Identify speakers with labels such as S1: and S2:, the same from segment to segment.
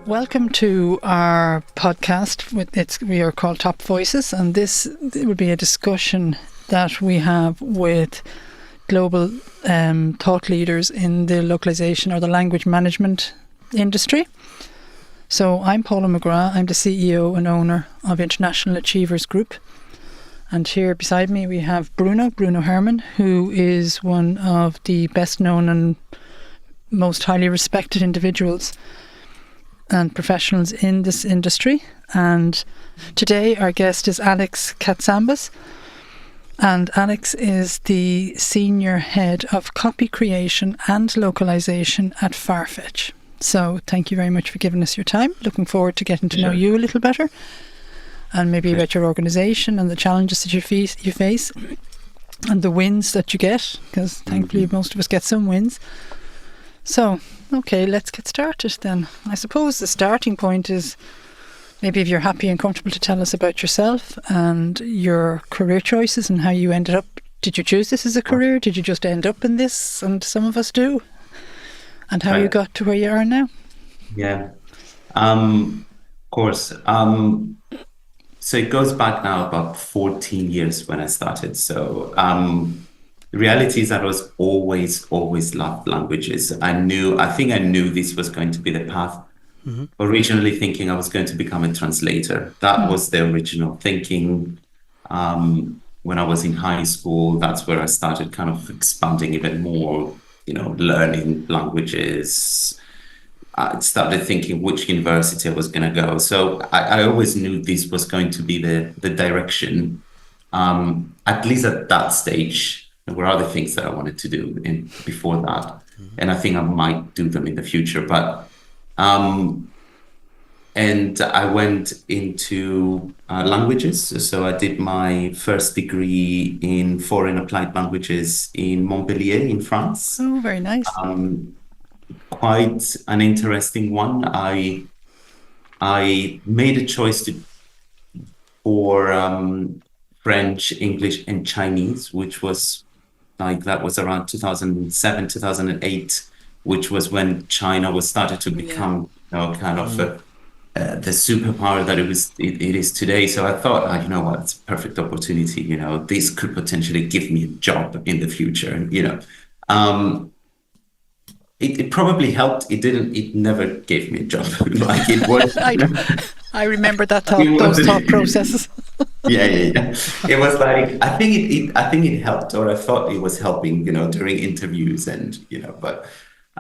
S1: Welcome to our podcast. We are called Top Voices, and this will be a discussion that we have with global thought leaders in the localization or the language management industry. So I'm Paula McGrath. I'm the CEO and owner of International Achievers Group. And here beside me we have Bruno Herrmann, who is one of the best known and most highly respected individuals and professionals in this industry. And today our guest is Alex Katsambas, and Alex is the senior head of copy creation and localization at Farfetch. So thank you very much for giving us your time. Looking forward to getting to know you a little better, and maybe about your organisation and the challenges that you face and the wins that you get, because thankfully most of us get some wins. So, okay, let's get started then. I suppose the starting point is maybe, if you're happy and comfortable, to tell us about yourself and your career choices and how you ended up. Did you choose this as a career? Did you just end up in this? And some of us do. And how you got to where you are now.
S2: Yeah, of course. So it goes back now about 14 years when I started. So the reality is that I was always loved languages. I think I knew this was going to be the path. Originally thinking I was going to become a translator. That was the original thinking. When I was in high school, that's where I started kind of expanding even more, learning languages. I started thinking which university I was going to go. So I always knew this was going to be the direction, at least at that stage. There were other things that I wanted to do before that. And I think I might do them in the future. But and I went into languages. So I did my first degree in foreign applied languages in Montpellier in France.
S1: Oh, very nice.
S2: Quite an interesting one. I made a choice for French, English, and Chinese, which was that was around 2007, 2008, which was when China was started to become kind of the superpower that it is today. So I thought, you know what, it's a perfect opportunity. This could potentially give me a job in the future. It probably helped. It never gave me a job. Like it was.
S1: I remember those thought processes.
S2: Yeah. It was like, I think it helped, or I thought it was helping, during interviews and, but,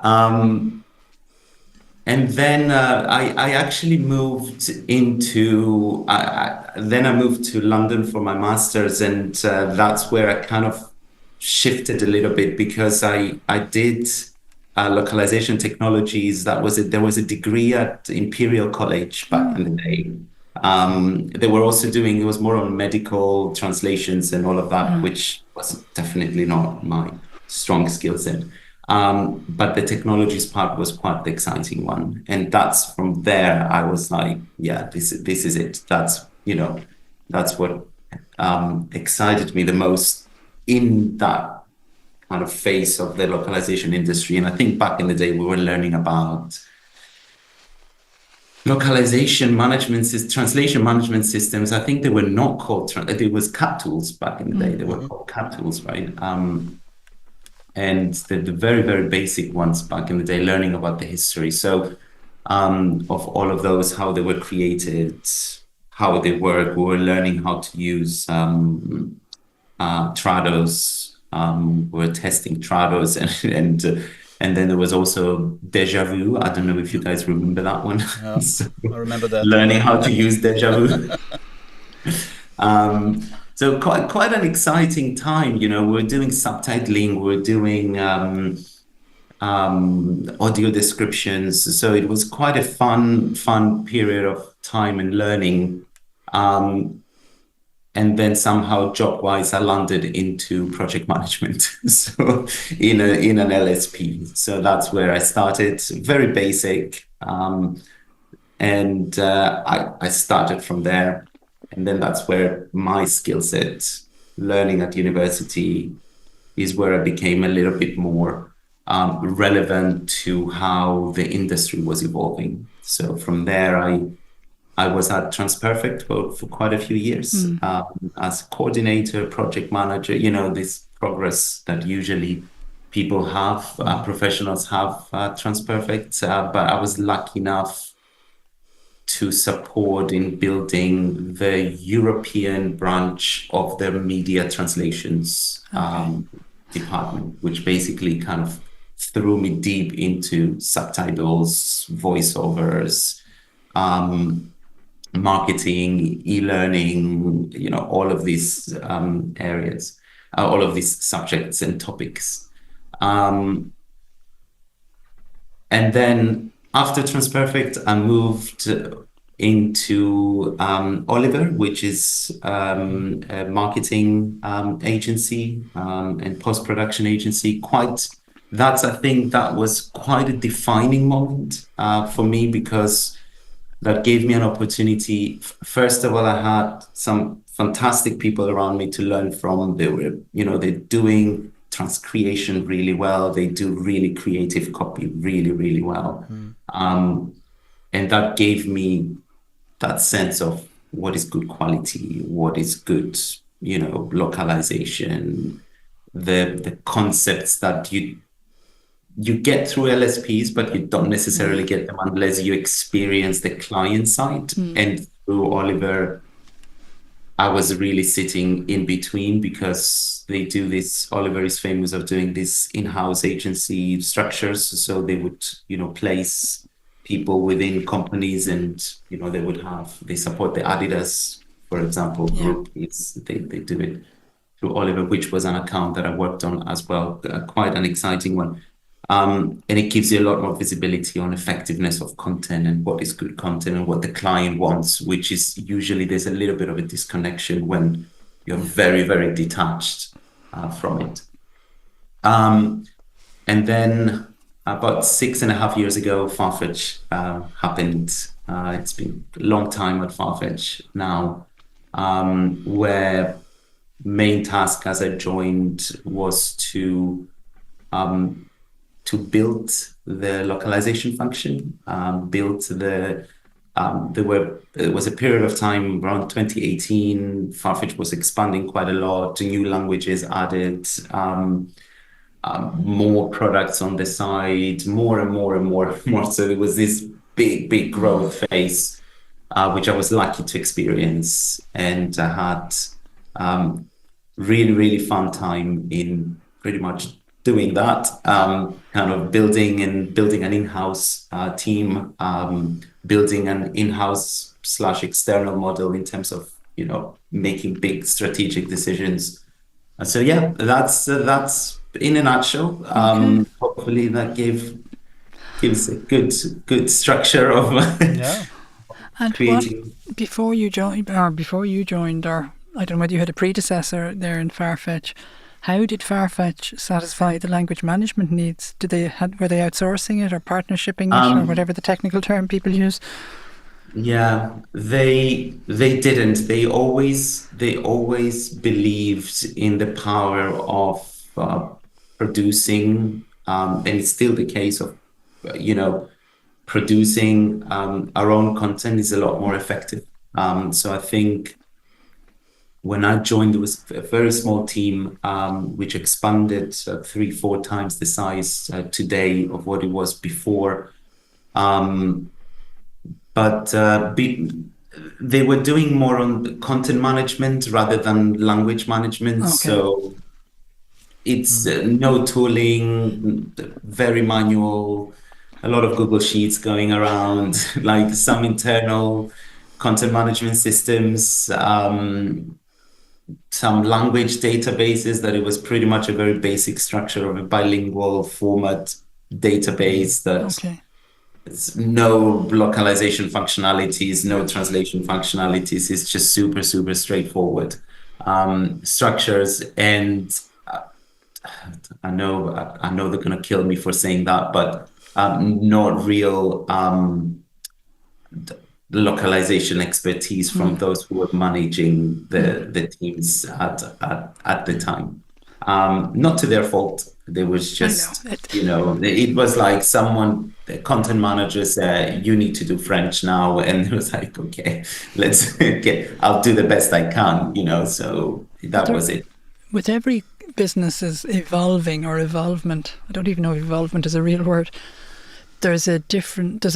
S2: and then I actually moved into, then I moved to London for my master's, and that's where I kind of shifted a little bit, because I did localization technologies. There was a degree at Imperial College back in the day. They were also it was more on medical translations and all of that, which was definitely not my strong skill set. But the technologies part was quite the exciting one. And that's from there, I was like, yeah, this is it. That's what excited me the most in that kind of phase of the localization industry. And I think back in the day, we were learning about localization management translation management systems. I think they were not called, it was CAT tools back in the day. They were called CAT tools, right? And the very, very basic ones back in the day, learning about the history. So of all of those, how they were created, how they work. We were learning how to use Trados. We're testing Trados, and then there was also Deja Vu. I don't know if you guys remember that one.
S3: Yeah, so, I remember that.
S2: Learning how to use Deja Vu. So quite an exciting time. We're doing subtitling, we're doing audio descriptions. So it was quite a fun period of time and learning. And then somehow job-wise, I landed into project management. So in an LSP. So that's where I started, very basic. And I started from there. And then that's where my skill set, learning at university, is where I became a little bit more relevant to how the industry was evolving. So from there, I was at TransPerfect for quite a few years as coordinator, project manager, this progress that usually people have, professionals have at TransPerfect. But I was lucky enough to support in building the European branch of the media translations department, which basically kind of threw me deep into subtitles, voiceovers, marketing, e-learning, all of these areas, all of these subjects and topics. And then after TransPerfect, I moved into Oliver, which is a marketing agency and post-production agency. I think that was quite a defining moment for me, because that gave me an opportunity. First of all, I had some fantastic people around me to learn from. They're doing transcreation really well. They do really creative copy really, really well. And that gave me that sense of what is good quality, what is good, localization, the concepts that you get through LSPs, but you don't necessarily get them unless you experience the client side. And through Oliver, I was really sitting in between, because Oliver is famous of doing this in-house agency structures. So they would, place people within companies, and, they support the Adidas, for example, group. They do it through Oliver, which was an account that I worked on as well. Quite an exciting one. And it gives you a lot more visibility on effectiveness of content and what is good content and what the client wants, which is usually there's a little bit of a disconnection when you're very, very detached from it. And then about 6.5 years ago, Farfetch happened. It's been a long time at Farfetch now, where main task as I joined was to build the localization function, there was a period of time around 2018, Farfetch was expanding quite a lot, new languages added, more products on the side, more and more and more and more. So it was this big growth phase, which I was lucky to experience. And I had really, really fun time in pretty much doing that, kind of building an in-house team, building an in-house / external model in terms of, making big strategic decisions. So yeah, that's in a nutshell. Hopefully that gives a good structure of
S1: and
S2: creating.
S1: Before you joined, or I don't know whether you had a predecessor there in Farfetch, how did Farfetch satisfy the language management needs? Were they outsourcing it or partnershiping it, or whatever the technical term people use?
S2: Yeah, they didn't. They always believed in the power of producing, and it's still the case of, producing our own content is a lot more effective. So I think when I joined, there was a very small team, which expanded 3-4 times the size today of what it was before. But they were doing more on content management rather than language management.
S1: Okay.
S2: So it's no tooling, very manual, a lot of Google Sheets going around, like some internal content management systems, some language databases that it was pretty much a very basic structure of a bilingual format database that it's no localization functionalities, no translation functionalities. It's just super, super straightforward structures. And I know they're going to kill me for saying that, but not real localization expertise from those who were managing the teams at the time. not to their fault. There was just, it was like the content manager said, you need to do French now. And it was like, okay, I'll do the best I can, so that was it.
S1: With every business is evolving or evolvement, I don't even know if evolvement is a real word, there's a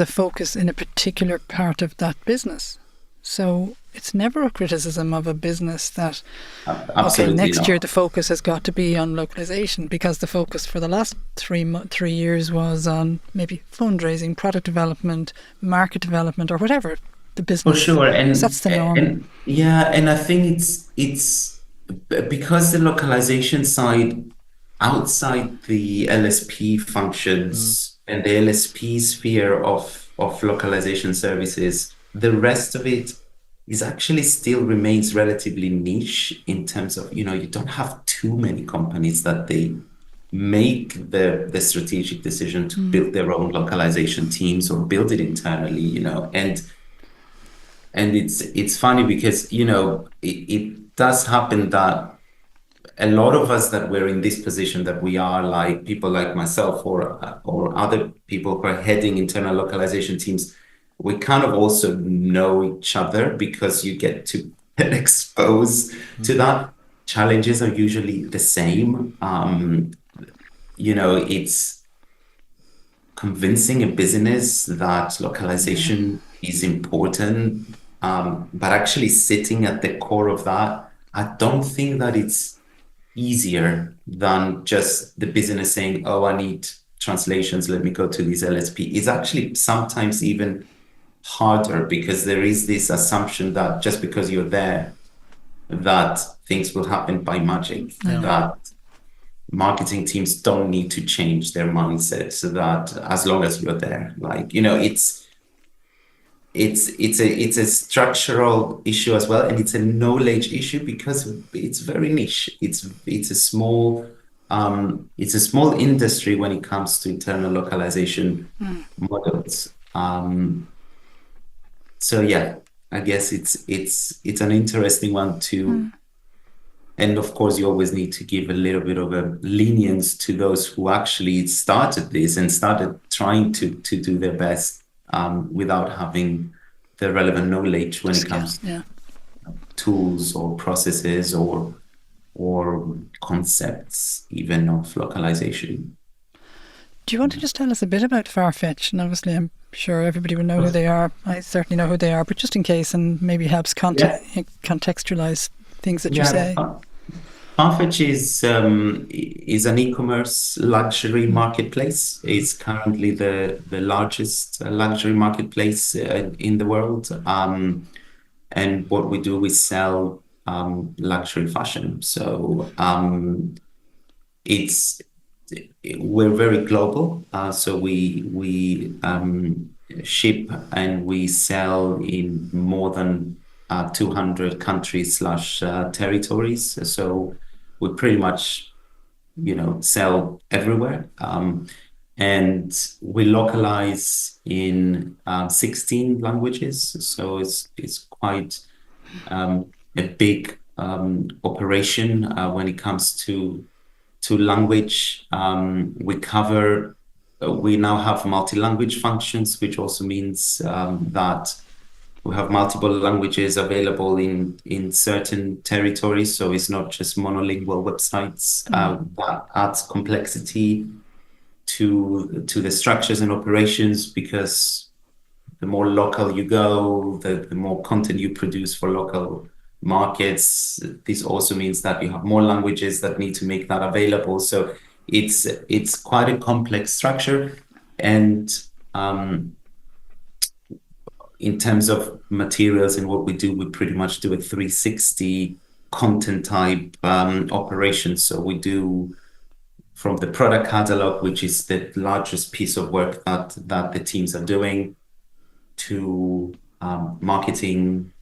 S1: focus in a particular part of that business. So it's never a criticism of a business that, okay, next year the focus has got to be on localization, because the focus for the last 3 years was on maybe fundraising, product development, market development, or whatever the business.
S2: For sure, and
S1: that's the norm.
S2: And I think it's because the localization side, outside the LSP functions and the LSP sphere of localization services, the rest of it is actually still remains relatively niche in terms of, you don't have too many companies that they make the strategic decision to build their own localization teams or build it internally, and it's funny because, it does happen that a lot of us that we're in this position that we are, like people like myself or other people who are heading internal localization teams, we kind of also know each other because you get to get exposed to that. Challenges are usually the same. It's convincing a business that localization is important, but actually sitting at the core of that, I don't think that it's easier than just the business saying, oh, I need translations, let me go to this LSP. It's actually sometimes even harder because there is this assumption that just because you're there, that things will happen by magic, that marketing teams don't need to change their mindset, so that as long as you're there, it's a structural issue as well, and it's a knowledge issue because it's very niche. It's a small industry when it comes to internal localization models. So yeah, I guess it's an interesting one too. And of course, you always need to give a little bit of a lenience to those who actually started this and started trying to do their best without having the relevant knowledge when it comes to tools or processes or concepts even of localization.
S1: Do you want to just tell us a bit about Farfetch? And obviously, I'm sure everybody will know who they are. I certainly know who they are, but just in case, and maybe helps contextualize things that you say.
S2: Farfetch is an e-commerce luxury marketplace. It's currently the largest luxury marketplace in the world. And what we do, we sell luxury fashion. So we're very global. So we ship and we sell in more than 200 countries / territories. So we pretty much, sell everywhere. And we localize in 16 languages. So it's quite a big operation when it comes to language. We now have multi-language functions, which also means that we have multiple languages available in certain territories. So it's not just monolingual websites. That adds complexity to the structures and operations, because the more local you go, the more content you produce for local markets. This also means that you have more languages that need to make that available. So it's quite a complex structure. And in terms of materials and what we do, we pretty much do a 360 content type operation. So we do from the product catalog, which is the largest piece of work that the teams are doing, to marketing,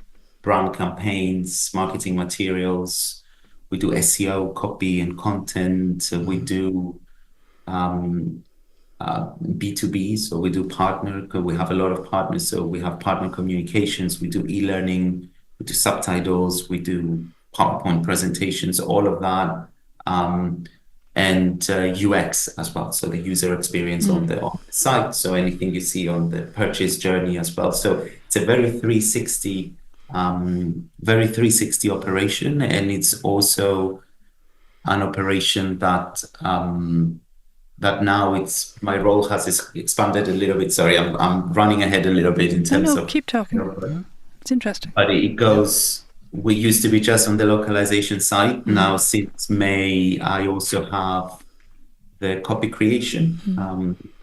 S2: brand campaigns, marketing materials. We do SEO, copy and content. We do B2B, so we do partner. We have a lot of partners, so we have partner communications. We do e-learning. We do subtitles. We do PowerPoint presentations. All of that and UX as well. So the user experience on the site. So anything you see on the purchase journey as well. So it's a very 360 operation, and it's also an operation that that now my role has expanded a little bit. Sorry, I'm running ahead a little bit in terms of.
S1: Keep talking. It's interesting.
S2: But it goes. We used to be just on the localization side. Now, since May, I also have the copy creation,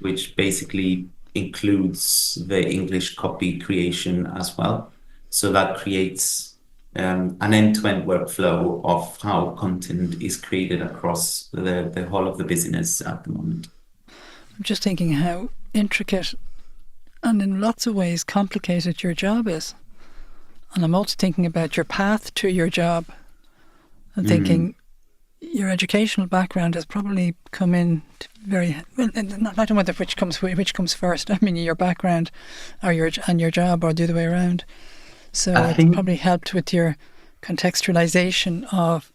S2: which basically includes the English copy creation as well. So that creates an end-to-end workflow of how content is created across the whole of the business at the moment.
S1: I'm just thinking how intricate and in lots of ways complicated your job is. And I'm also thinking about your path to your job and thinking your educational background has probably come in very well. I don't know whether which comes first. I mean, your background or your job, or the other way around. So it's probably helped with your contextualization of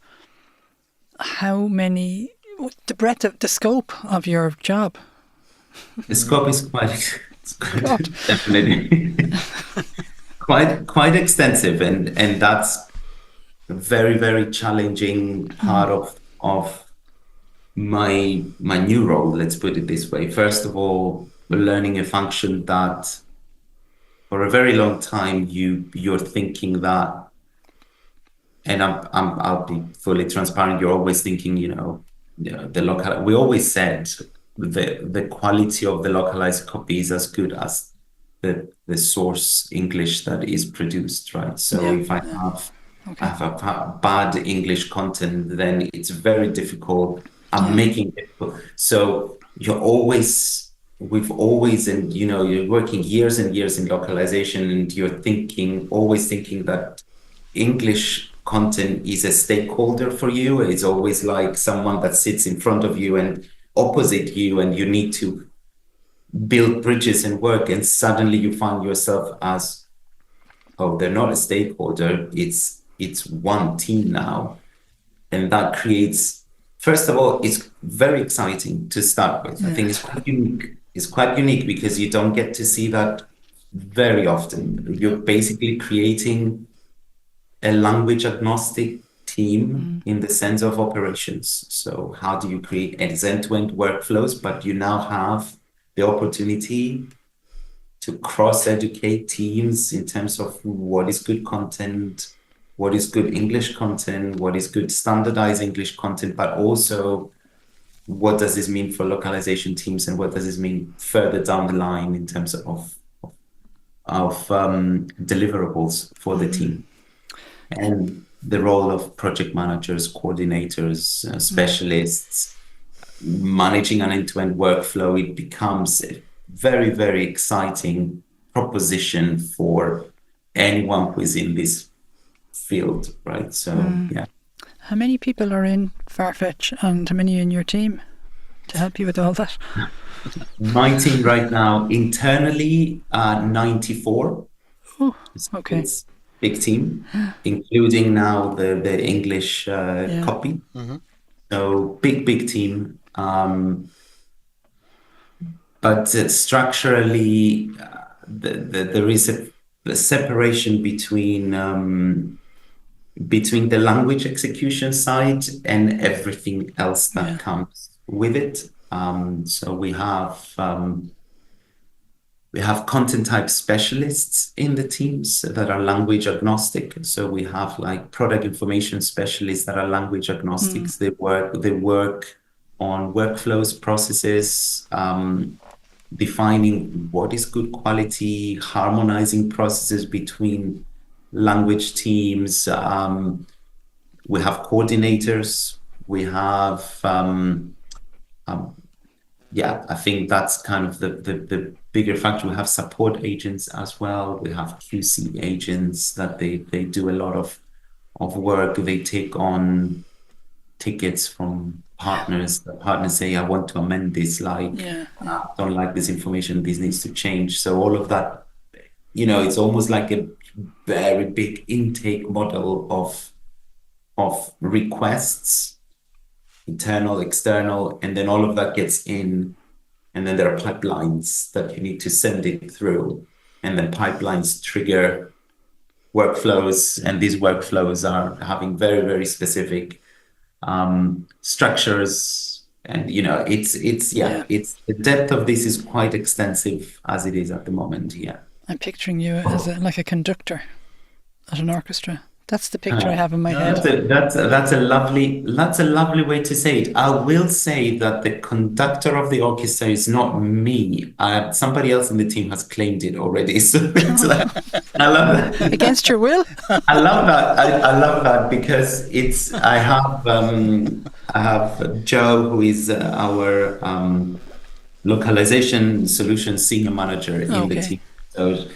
S1: the breadth of the scope of your job.
S2: The scope is definitely quite extensive, and that's a very, very challenging part of my new role. Let's put it this way. First of all, learning a function that for a very long time you're thinking that, and I'll be fully transparent. You're always thinking, we always said the quality of the localized copy is as good as the source English that is produced, right? So if I have bad English content, then it's very difficult. I'm making it difficult. So we've always, and you're working years and years in localization, and you're always thinking that English content is a stakeholder for you. It's always like someone that sits in front of you and opposite you, and you need to build bridges and work, and suddenly you find yourself as, they're not a stakeholder, it's one team now. And that creates, first of all, it's very exciting to start with. I think it's quite unique. It's quite unique because you don't get to see that very often. You're basically creating a language agnostic team in the sense of operations. So how do you create end-to-end workflows, but you now have the opportunity to cross-educate teams in terms of what is good content, what is good English content, what is good standardized English content, but also what does this mean for localization teams, and what does this mean further down the line in terms of deliverables for the team. And the role of project managers, coordinators, specialists, managing an end-to-end workflow, it becomes a very, very exciting proposition for anyone who is in this field, right? So,
S1: How many people are in Farfetch, and how many in your team to help you with all that?
S2: My team right now, internally, 94.
S1: Oh, okay.
S2: It's a big team, including now the English copy. So big team. But structurally, there is a separation between the language execution side and everything else that comes with it. So we have content type specialists in the teams that are language agnostic. So we have like product information specialists that are language agnostics. They work on workflows, processes, defining what is good quality, harmonizing processes between language teams. We have coordinators. We have, I think that's kind of the bigger factor. We have support agents as well. We have QC agents that they do a lot of work. They take on tickets from partners. The partners say, I want to amend this, I don't like this information, this needs to change. So all of that, it's almost like a very big intake model of requests internal, external, and then all of that gets in, and then there are pipelines that you need to send it through, and then pipelines trigger workflows, and these workflows are having very, very specific structures, and it's the depth of this is quite extensive as it is at the moment.
S1: I'm picturing you as like a conductor at an orchestra. That's the picture I have in my head.
S2: That's a lovely way to say it. I will say that the conductor of the orchestra is not me. Somebody else in the team has claimed it already. So it's like, I love that.
S1: Against your will?
S2: I love that. I love that because I have Joe, who is our localization solution senior manager in the team. So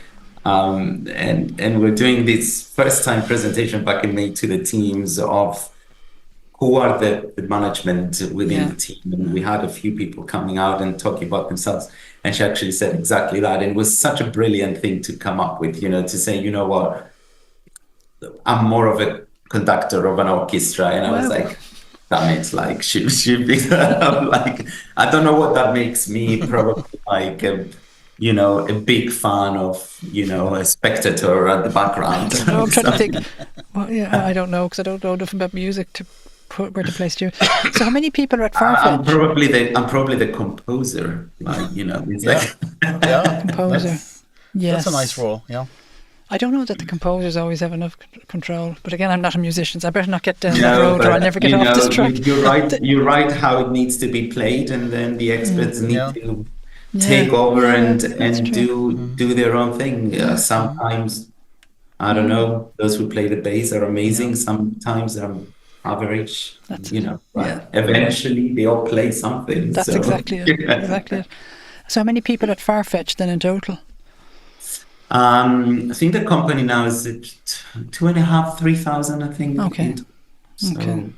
S2: and we're doing this first time presentation back in May to the teams of who are the management within the team, and we had a few people coming out and talking about themselves, and she actually said exactly that, and it was such a brilliant thing to come up with, to say, you know what, I'm more of a conductor of an orchestra, and I was like, that makes like shoot I'm like, I don't know what that makes me, probably like a big fan of, a spectator at the background.
S1: I'm trying to think. Well, I don't know, because I don't know enough about music to put where to place you. So how many people are at Farfetch?
S2: I'm probably the composer. Like, it's
S3: like
S1: composer.
S3: That's a nice role. Yeah.
S1: I don't know that the composers always have enough control, but again, I'm not a musician, so I better not get down that road, or I'll never get off this track.
S2: You're right how it needs to be played, and then the experts need to take over and do their own thing. Sometimes, I don't know, those who play the bass are amazing. Sometimes they're average. But eventually they all play something.
S1: That's exactly it. Exactly it. So how many people at Farfetch then in total?
S2: I think the company now is 2,500, 3,000, I think.
S1: Okay.
S2: So,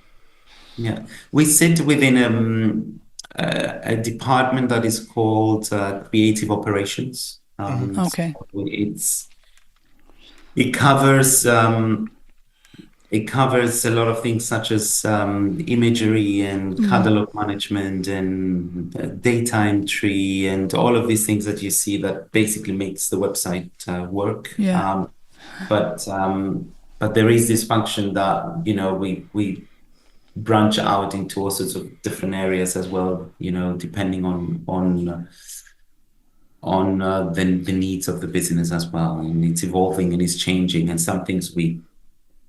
S2: we sit within a department that is called creative operations.
S1: Okay.
S2: So it covers a lot of things such as imagery and catalog management and data entry and all of these things that you see that basically makes the website work. But there is this function that we branch out into all sorts of different areas as well, depending on the needs of the business as well. And it's evolving and it's changing, and some things we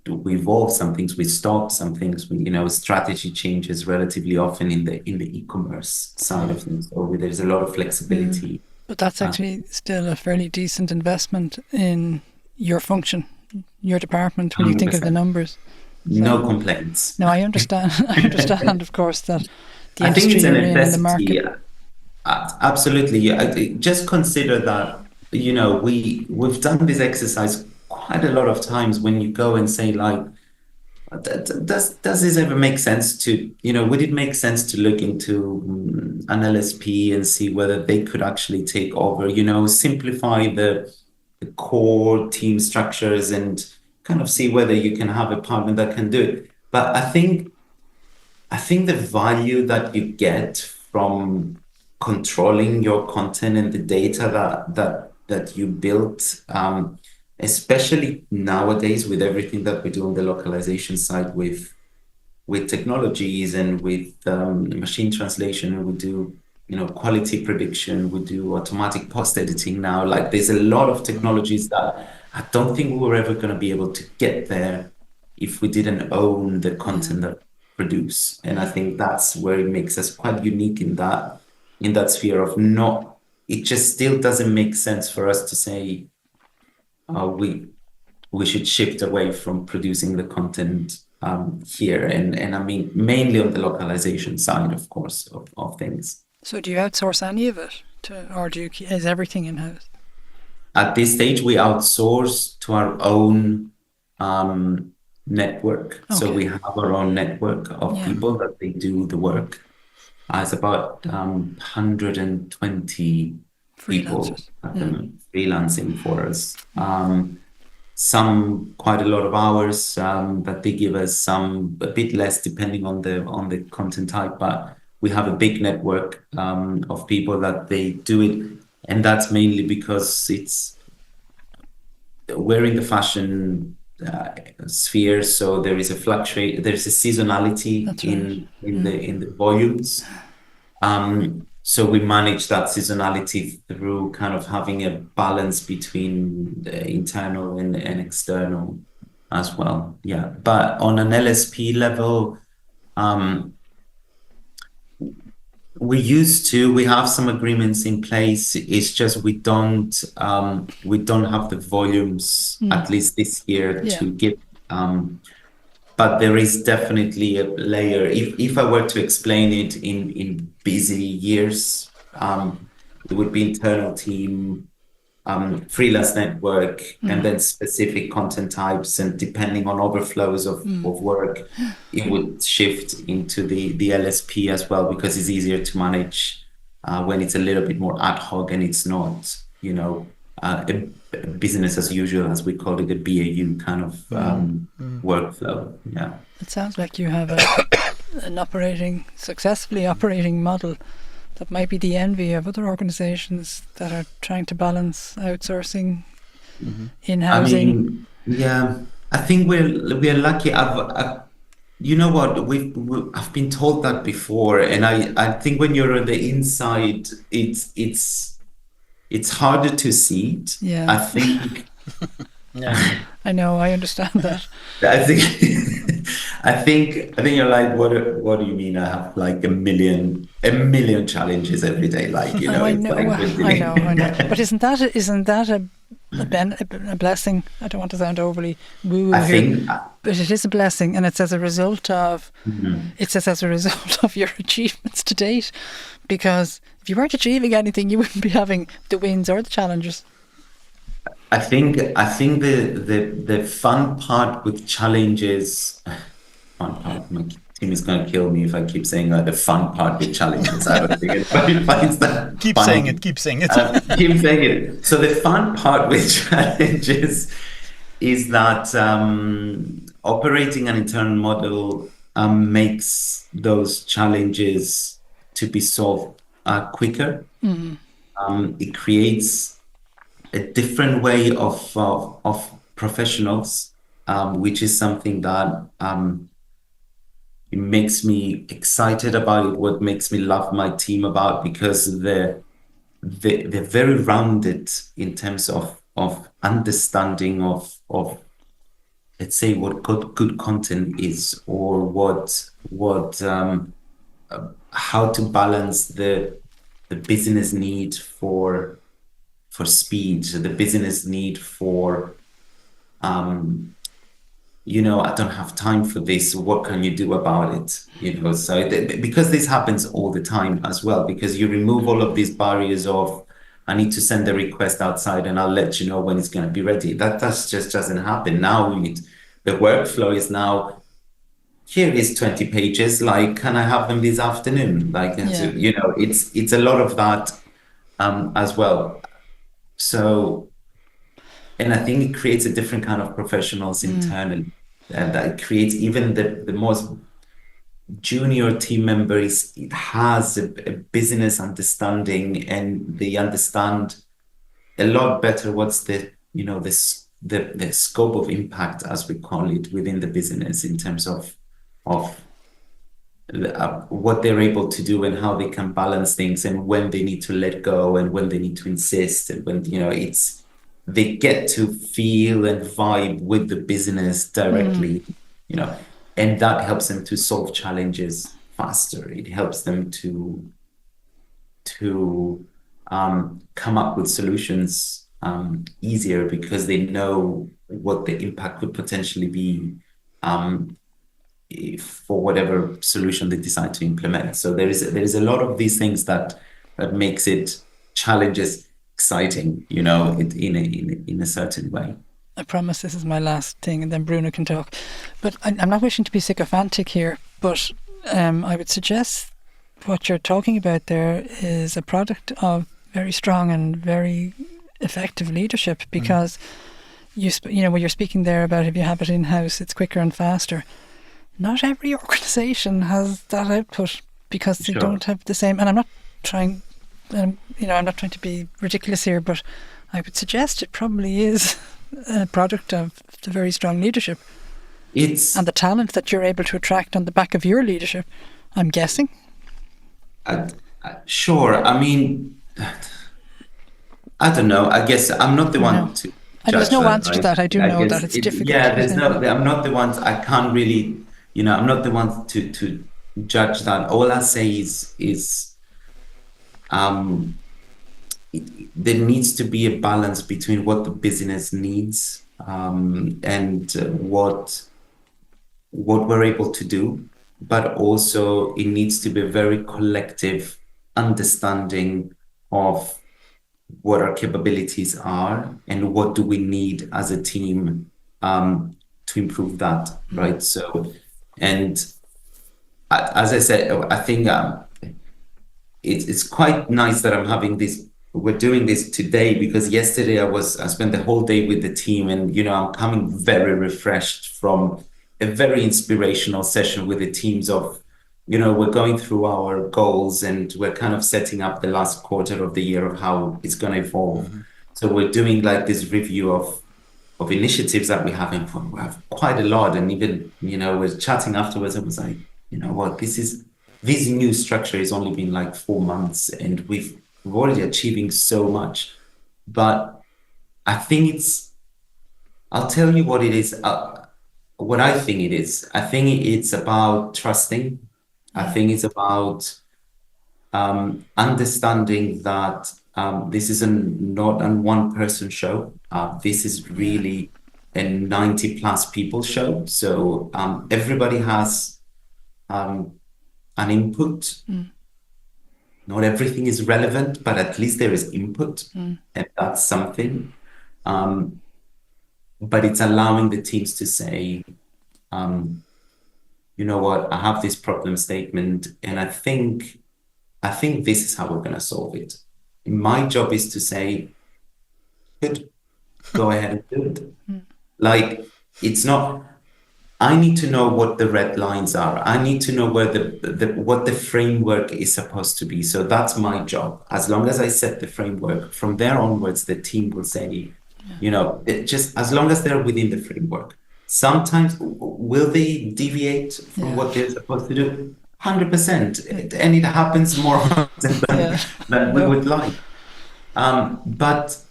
S2: evolve, some things we stop, some things strategy changes relatively often in the e-commerce side of things. So there's a lot of flexibility.
S1: But that's actually still a fairly decent investment in your function, your department, when 100%. You think of the numbers. So,
S2: no complaints.
S1: No, I understand. I understand, of course, that the industry you're in the market.
S2: Absolutely. Just consider that, we've done this exercise quite a lot of times when you go and say, like, does this ever make sense to, would it make sense to look into an LSP and see whether they could actually take over, simplify the core team structures and kind of see whether you can have a partner that can do it. But I think the value that you get from controlling your content and the data that you built, especially nowadays with everything that we do on the localization side with technologies and with machine translation, and we do quality prediction, we do automatic post editing now. Like, there's a lot of technologies that I don't think we were ever going to be able to get there if we didn't own the content that we produce. And I think that's where it makes us quite unique in that sphere of it just still doesn't make sense for us to say we should shift away from producing the content here. And I mean, mainly on the localization side, of course, of things.
S1: So do you outsource any of it or is everything in-house?
S2: At this stage, we outsource to our own network. Okay. So we have our own network of people that they do the work. It's about 120 people freelancing for us. some quite a lot of hours that they give us, some a bit less depending on the content type, but we have a big network of people that they do it, and that's mainly because we're in the fashion sphere, so there's a seasonality in the volumes. So we manage that seasonality through kind of having a balance between the internal and external as well. Yeah, but on an LSP level, we have some agreements in place. It's just we don't have the volumes at least this year to give. But there is definitely a layer. If I were to explain it in busy years, it would be internal team, freelance network, and then specific content types. And depending on overflows of work, it would shift into the LSP as well, because it's easier to manage when it's a little bit more ad hoc and it's not, a business as usual, as we call it, a BAU kind of workflow. Yeah.
S1: It sounds like you have an successfully operating model that might be the envy of other organizations that are trying to balance outsourcing, in-housing.
S2: I think we're lucky. You know what? I've been told that before, and I think when you're on the inside, it's harder to see it.
S1: Yeah.
S2: I think.
S3: Yeah.
S1: I know. I understand that.
S2: I think you're like, what do you mean? I have like a million challenges every day. Like,
S1: I know. I know. But isn't that a blessing? I don't want to sound overly woo here, but it is a blessing, and it's as a result of your achievements to date. Because if you weren't achieving anything, you wouldn't be having the wins or the challenges.
S2: I think the fun part with challenges. My team is going to kill me if I keep saying the fun part with challenges. I don't think anybody finds that.
S3: Keep saying it. Keep saying it.
S2: Keep saying it. So the fun part with challenges is that operating an internal model makes those challenges to be solved quicker. It creates a different way of professionals, which is something that it makes me excited about it. What makes me love my team about, because they're very rounded in terms of understanding of let's say what good content is, or what how to balance the business need for speed, the business need for I don't have time for this. What can you do about it? So because this happens all the time as well, because you remove all of these barriers of, I need to send a request outside and I'll let you know when it's going to be ready. That just doesn't happen. Now the workflow is now, here is 20 pages. Like, can I have them this afternoon? Like, it's a lot of that as well. So, and I think it creates a different kind of professionals internally, and that creates even the most junior team members. It has a business understanding, and they understand a lot better what's the scope of impact, as we call it, within the business, in terms of what they're able to do and how they can balance things, and when they need to let go and when they need to insist, and when they get to feel and vibe with the business directly, and that helps them to solve challenges faster. It helps them to come up with solutions easier, because they know what the impact could potentially be for whatever solution they decide to implement. So there is a lot of these things that makes it challenges exciting, in a certain way.
S1: I promise this is my last thing, and then Bruno can talk. But I'm not wishing to be sycophantic here, but I would suggest what you're talking about there is a product of very strong and very effective leadership, because when you're speaking there about if you have it in-house, it's quicker and faster. Not every organisation has that output because they don't have the same. And I'm not trying, I'm not trying to be ridiculous here, but I would suggest it probably is a product of the very strong leadership. And the talent that you're able to attract on the back of your leadership, I'm guessing.
S2: Sure. I mean, I don't know. I guess I'm not the one to judge.
S1: There's no
S2: that,
S1: answer to that. I do know that it's difficult.
S2: Yeah, I'm not the one. I can't really, I'm not the one to judge that. All I say is there needs to be a balance between what the business needs and what we're able to do, but also it needs to be a very collective understanding of what our capabilities are and what do we need as a team to improve that, right? So, and as I said, I think it's quite nice that I'm having this. We're doing this today because yesterday I spent the whole day with the team, and I'm coming very refreshed from a very inspirational session with the teams of, we're going through our goals and we're kind of setting up the last quarter of the year of how it's going to evolve. Mm-hmm. So we're doing like this review of initiatives that we have, and we have quite a lot. And even, we're chatting afterwards. I was like, this new structure has only been like 4 months and we're already achieving so much. But I think I'll tell you what it is. What I think it is. I think it's about trusting. I think it's about understanding that this is not a one-person show. This is really a 90+ people show. So everybody has an input. Not everything is relevant, but at least there is input, and that's something. But it's allowing the teams to say, you know what, I have this problem statement, and I think this is how we're going to solve it. My job is to say, good, go ahead and do it. Like, it's not, I need to know what the red lines are. I need to know where what the framework is supposed to be. So that's my job. As long as I set the framework, from there onwards, the team will say, just as long as they're within the framework. Sometimes will they deviate from what they're supposed to do? 100%. And it happens more often than we would like. But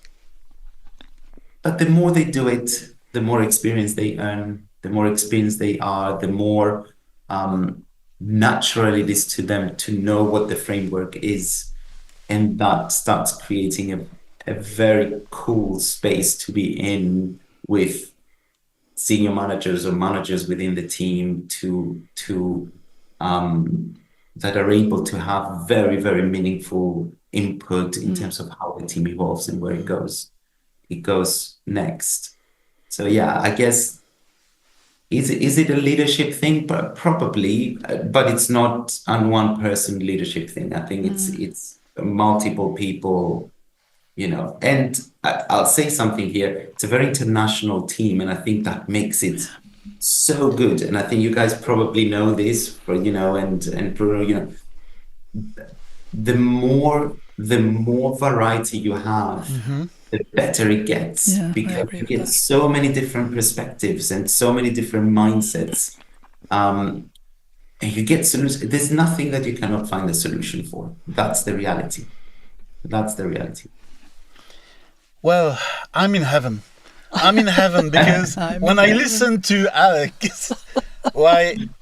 S2: the more they do it, the more experience they earn, the more experienced they are, the more natural it is to them to know what the framework is. And that starts creating a very cool space to be in with senior managers or managers within the team to that are able to have very, very meaningful input in terms of how the team evolves and where it goes next. So I guess is it a leadership thing? But probably, but it's not a one person leadership thing. I think it's multiple people. And I'll say something here. It's a very international team, and I think that makes it so good. And I think you guys probably know this, and Bruno, the more variety you have, the better it gets, because you get so many different perspectives and so many different mindsets, and you get solutions. There's nothing that you cannot find a solution for. That's the reality.
S3: Well, I'm in heaven. Because when I listen to Alex,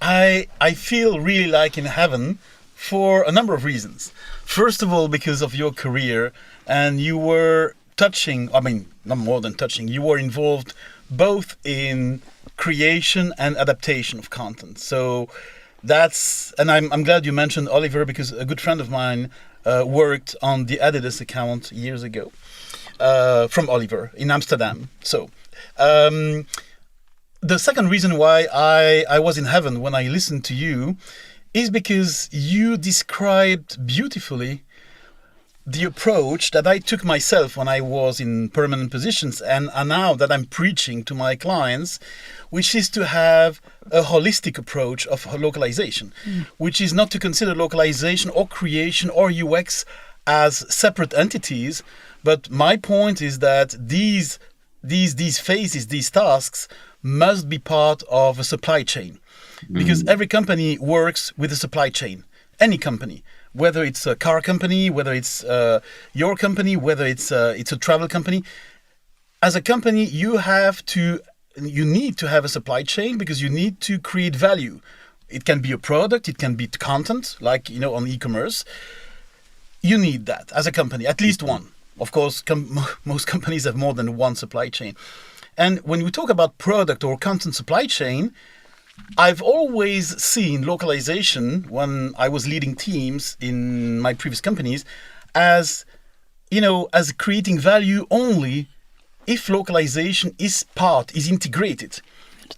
S3: I feel really like in heaven for a number of reasons. First of all, because of your career, and you were not more than touching, you were involved both in creation and adaptation of content. So and I'm glad you mentioned Oliver, because a good friend of mine worked on the Adidas account years ago. From Oliver in Amsterdam. So the second reason why I was in heaven when I listened to you is because you described beautifully the approach that I took myself when I was in permanent positions and now that I'm preaching to my clients, which is to have a holistic approach of localization, which is not to consider localization or creation or UX as separate entities. But my point is that these phases, these tasks must be part of a supply chain, because every company works with a supply chain, any company. Whether it's a car company, whether it's your company, whether it's a travel company, as a company, you need to have a supply chain because you need to create value. It can be a product, it can be content, like on e-commerce. You need that as a company, at least one. Of course, most companies have more than one supply chain. And when we talk about product or content supply chain, I've always seen localization when I was leading teams in my previous companies as creating value only if localization is integrated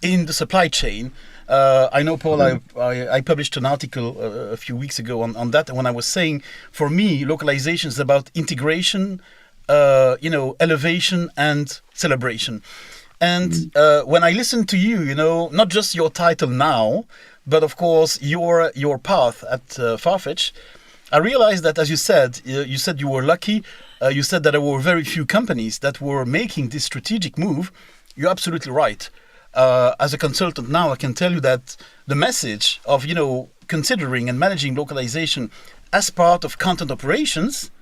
S3: in the supply chain. I know, Paula, I published an article a few weeks ago on that, when I was saying, for me, localization is about integration, elevation and celebration. And when I listen to you, not just your title now, but of course your path at Farfetch, I realized that, as you said you were lucky. You said that there were very few companies that were making this strategic move. You're absolutely right. As a consultant now, I can tell you that the message of considering and managing localization as part of content operations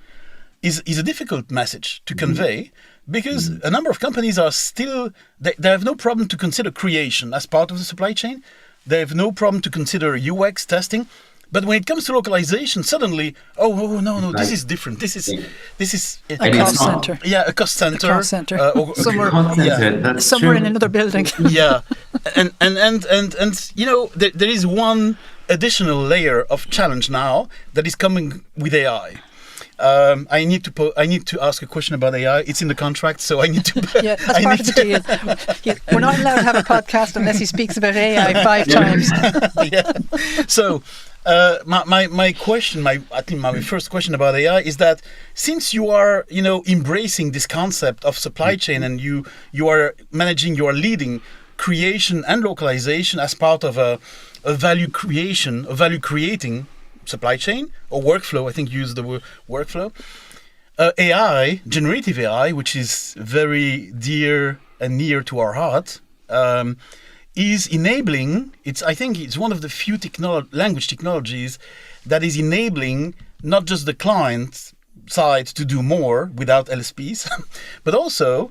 S3: is a difficult message to convey. Because a number of companies are still, they have no problem to consider creation as part of the supply chain. They have no problem to consider UX testing. But when it comes to localization, suddenly, no, this is different. This is
S1: a cost center.
S3: Yeah, a cost center.
S1: A cost center. Somewhere in another building.
S3: Yeah, and there is one additional layer of challenge now that is coming with AI. I need to ask a question about AI. It's in the contract, so I need to.
S1: Yeah, that's part of the deal. We're not allowed to have a podcast unless he speaks about AI 5 times.
S3: Yeah. So, my question, I think my first question about AI is that since you are, embracing this concept of supply chain and you are leading creation and localization as part of a value creating supply chain or workflow. I think you used the word workflow. AI, generative AI, which is very dear and near to our heart, is enabling. I think it's one of the few language technologies that is enabling not just the client side to do more without LSPs, but also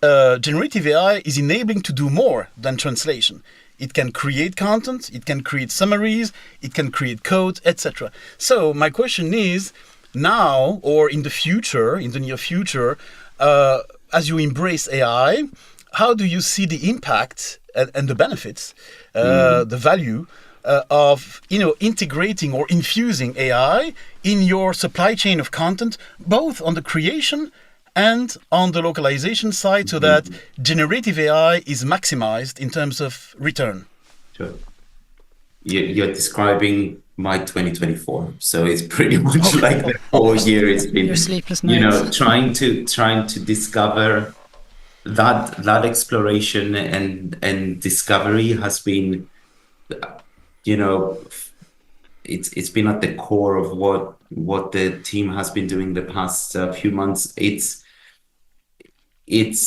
S3: generative AI is enabling to do more than translation. It can create content, it can create summaries, it can create code, etc. So my question is, now or in the near future, as you embrace AI, how do you see the impact and the benefits, the value of integrating or infusing AI in your supply chain of content, both on the creation and on the localization side, so that generative AI is maximized in terms of return?
S2: Sure. You're describing my 2024, so it's pretty much like the whole year it's been,
S1: your sleepless nights.
S2: trying to discover that exploration and discovery has been, it's been at the core of what the team has been doing the past few months. It's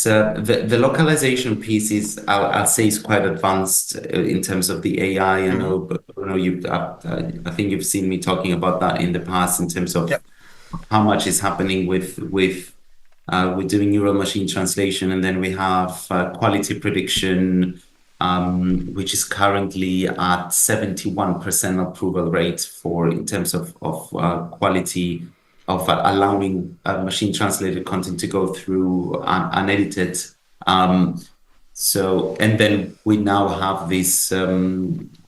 S2: the localization piece is, I'll say, is quite advanced in terms of the AI. I know, but Bruno, I think you've seen me talking about that in the past in terms of how much is happening with we're doing neural machine translation, and then we have quality prediction, which is currently at 71% approval rate in terms of quality of allowing machine translated content to go through unedited. So, and then we now have this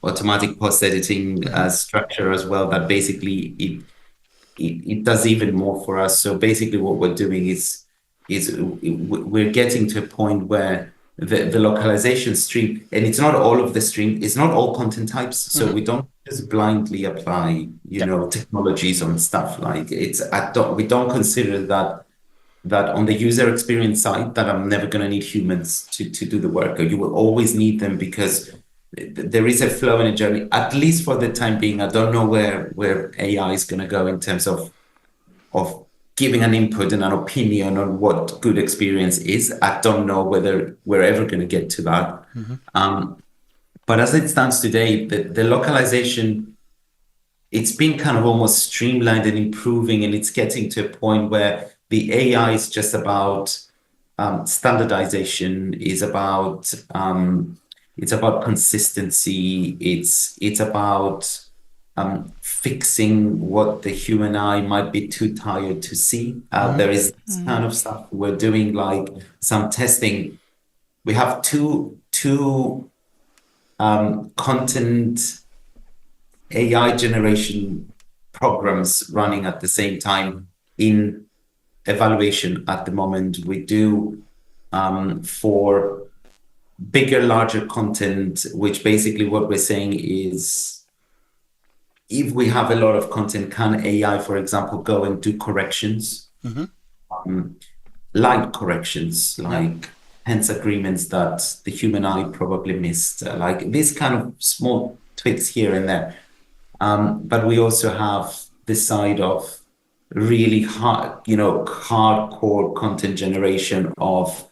S2: automatic post editing structure as well, that basically it does even more for us. So basically what we're doing is we're getting to a point where the localization stream, and it's not all of the stream, it's not all content types. So we don't just blindly apply, technologies on stuff. Like we don't consider that on the user experience side, that I'm never going to need humans to do the work, or you will always need them, because there is a flow and a journey, at least for the time being. I don't know where AI is going to go in terms of giving an input and an opinion on what good experience is. I don't know whether we're ever going to get to that. But as it stands today, the localization, it's been kind of almost streamlined and improving, and it's getting to a point where the AI is just about standardization, is about it's about consistency, it's about fixing what the human eye might be too tired to see. There is this kind of stuff we're doing, like some testing. We have two content AI generation programs running at the same time in evaluation at the moment. We do for bigger, larger content, which basically what we're saying is, if we have a lot of content, can AI, for example, go and do corrections, light corrections, like hence agreements that the human eye probably missed, like this kind of small tweaks here and there. But we also have this side of really hardcore content generation of,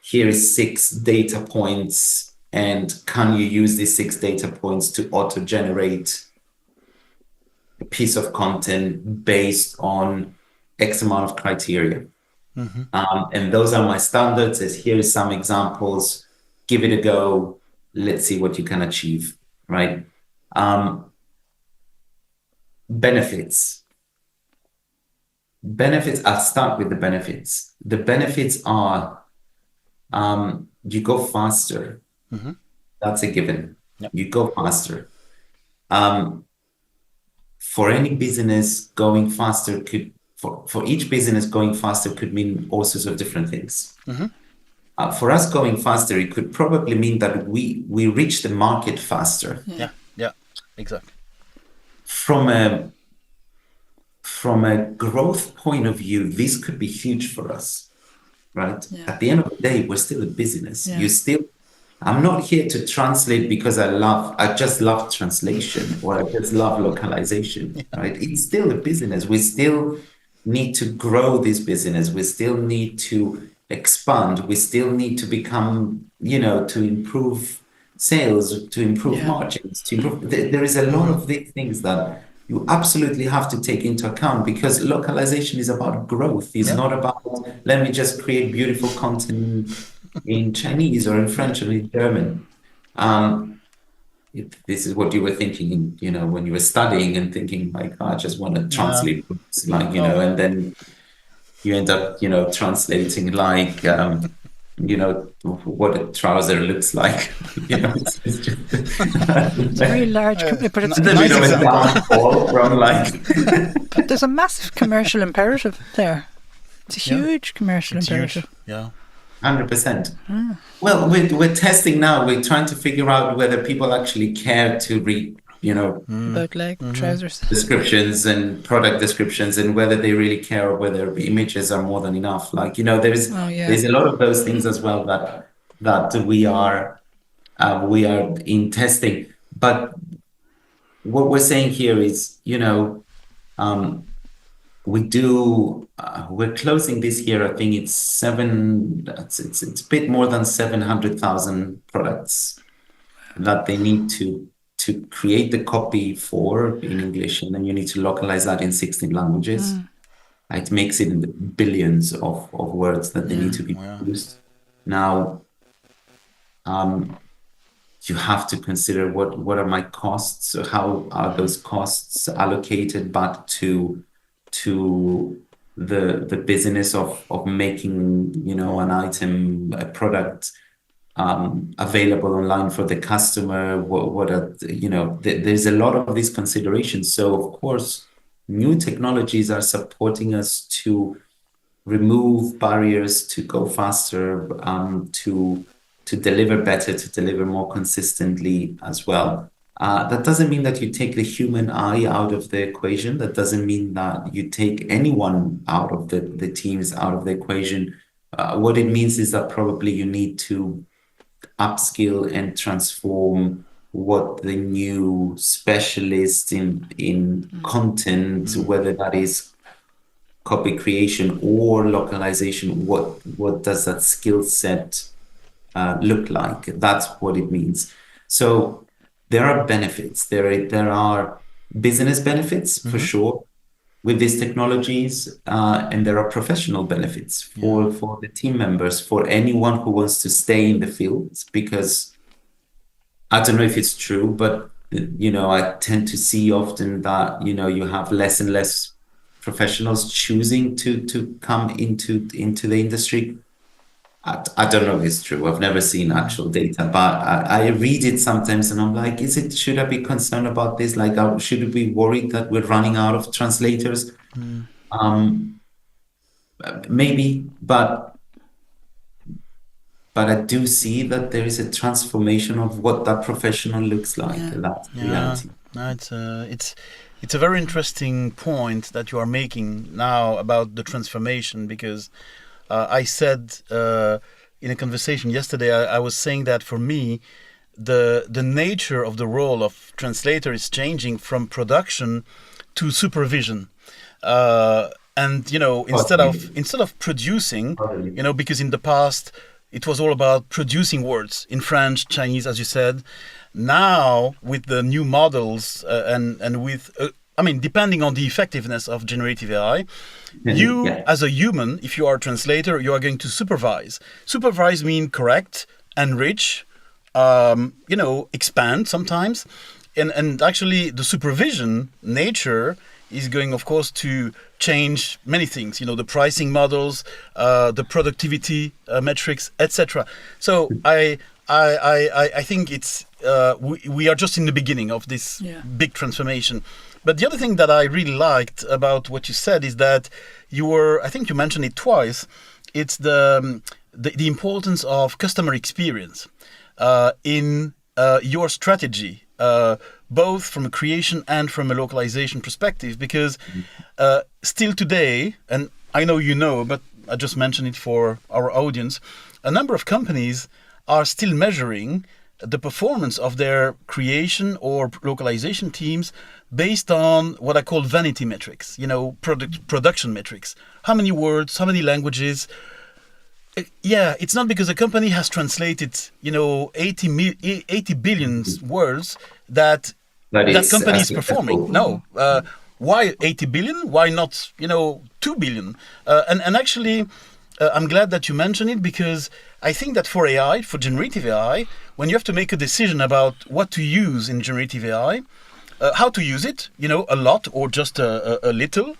S2: here is 6 data points, and can you use these 6 data points to auto-generate a piece of content based on X amount of criteria. And those are my standards. As here is some examples, give it a go, let's see what you can achieve, right? Benefits, I'll start with the benefits. The benefits are, you go faster. That's a given. You go faster. For any business, going faster could, for each business, going faster could mean all sorts of different things. For us, going faster, it could probably mean that we reach the market faster.
S3: Yeah, exactly.
S2: From a growth point of view, this could be huge for us, right? At the end of the day, we're still a business. I'm not here to translate because I just love translation, or I just love localization, right? It's still a business. We still need to grow this business. We still need to expand. We still need to become, to improve sales, to improve margins, to improve. There is a lot of these things that you absolutely have to take into account, because localization is about growth. It's not about, let me just create beautiful content in Chinese or in French or in German. This is what you were thinking, when you were studying and thinking, like, I just want to translate books, like, and then you end up, translating like, what a trouser looks like. It's just
S1: It's very large, but it's but there's a massive commercial imperative there. It's a huge commercial imperative.
S3: Yeah.
S2: 100%. Well, we're testing now. We're trying to figure out whether people actually care to read,
S1: about trousers
S2: descriptions and product descriptions, and whether they really care, or whether images are more than enough. Like, there's a lot of those things as well that we are in testing. But what we're saying here is, we're closing this year, I think it's a bit more than 700,000 products that they need to create the copy for in English, and then you need to localize that in 16 languages. It makes it in the billions of words that they need to be used. Now, you have to consider what are my costs, so how are those costs allocated back to the business of making, an item, a product available online for the customer. What are there's a lot of these considerations. So of course, new technologies are supporting us to remove barriers, to go faster, to to deliver better, to deliver more consistently as well. That doesn't mean that you take the human eye out of the equation. That doesn't mean that you take anyone out of the teams out of the equation. What it means is that probably you need to upskill and transform what the new specialist in content, whether that is copy creation or localization, what does that skill set look like? That's what it means. So there are benefits. There are business benefits for sure with these technologies, and there are professional benefits for the team members, for anyone who wants to stay in the field. Because I don't know if it's true, but I tend to see often that you have less and less professionals choosing to come into the industry. I don't know if it's true. I've never seen actual data, but I read it sometimes and I'm like, should I be concerned about this? Like, should we be worried that we're running out of translators? Maybe, but I do see that there is a transformation of what that professional looks like. That's reality.
S3: No, it's a very interesting point that you are making now about the transformation, because I said in a conversation yesterday, I was saying that for me, the nature of the role of translator is changing from production to supervision. And instead of producing, because in the past it was all about producing words in French, Chinese, as you said. Now with the new models and with depending on the effectiveness of generative AI, you as a human, if you are a translator, you are going to supervise. Supervise means correct, enrich, expand sometimes. And actually the supervision nature is going, of course, to change many things, the pricing models, the productivity metrics, etc. So I think it's we are just in the beginning of this big transformation. But the other thing that I really liked about what you said is that I think you mentioned it twice. It's the importance of customer experience in your strategy, both from a creation and from a localization perspective, because still today, and I know but I just mentioned it for our audience, a number of companies are still measuring the performance of their creation or localization teams based on what I call vanity metrics, production metrics. How many words, how many languages? It's not because a company has translated, 80 billion words that company is performing. No. Why 80 billion? Why not, 2 billion? And actually, I'm glad that you mentioned it, because I think that for AI, for generative AI, when you have to make a decision about what to use in generative AI, how to use it, a lot or just a little,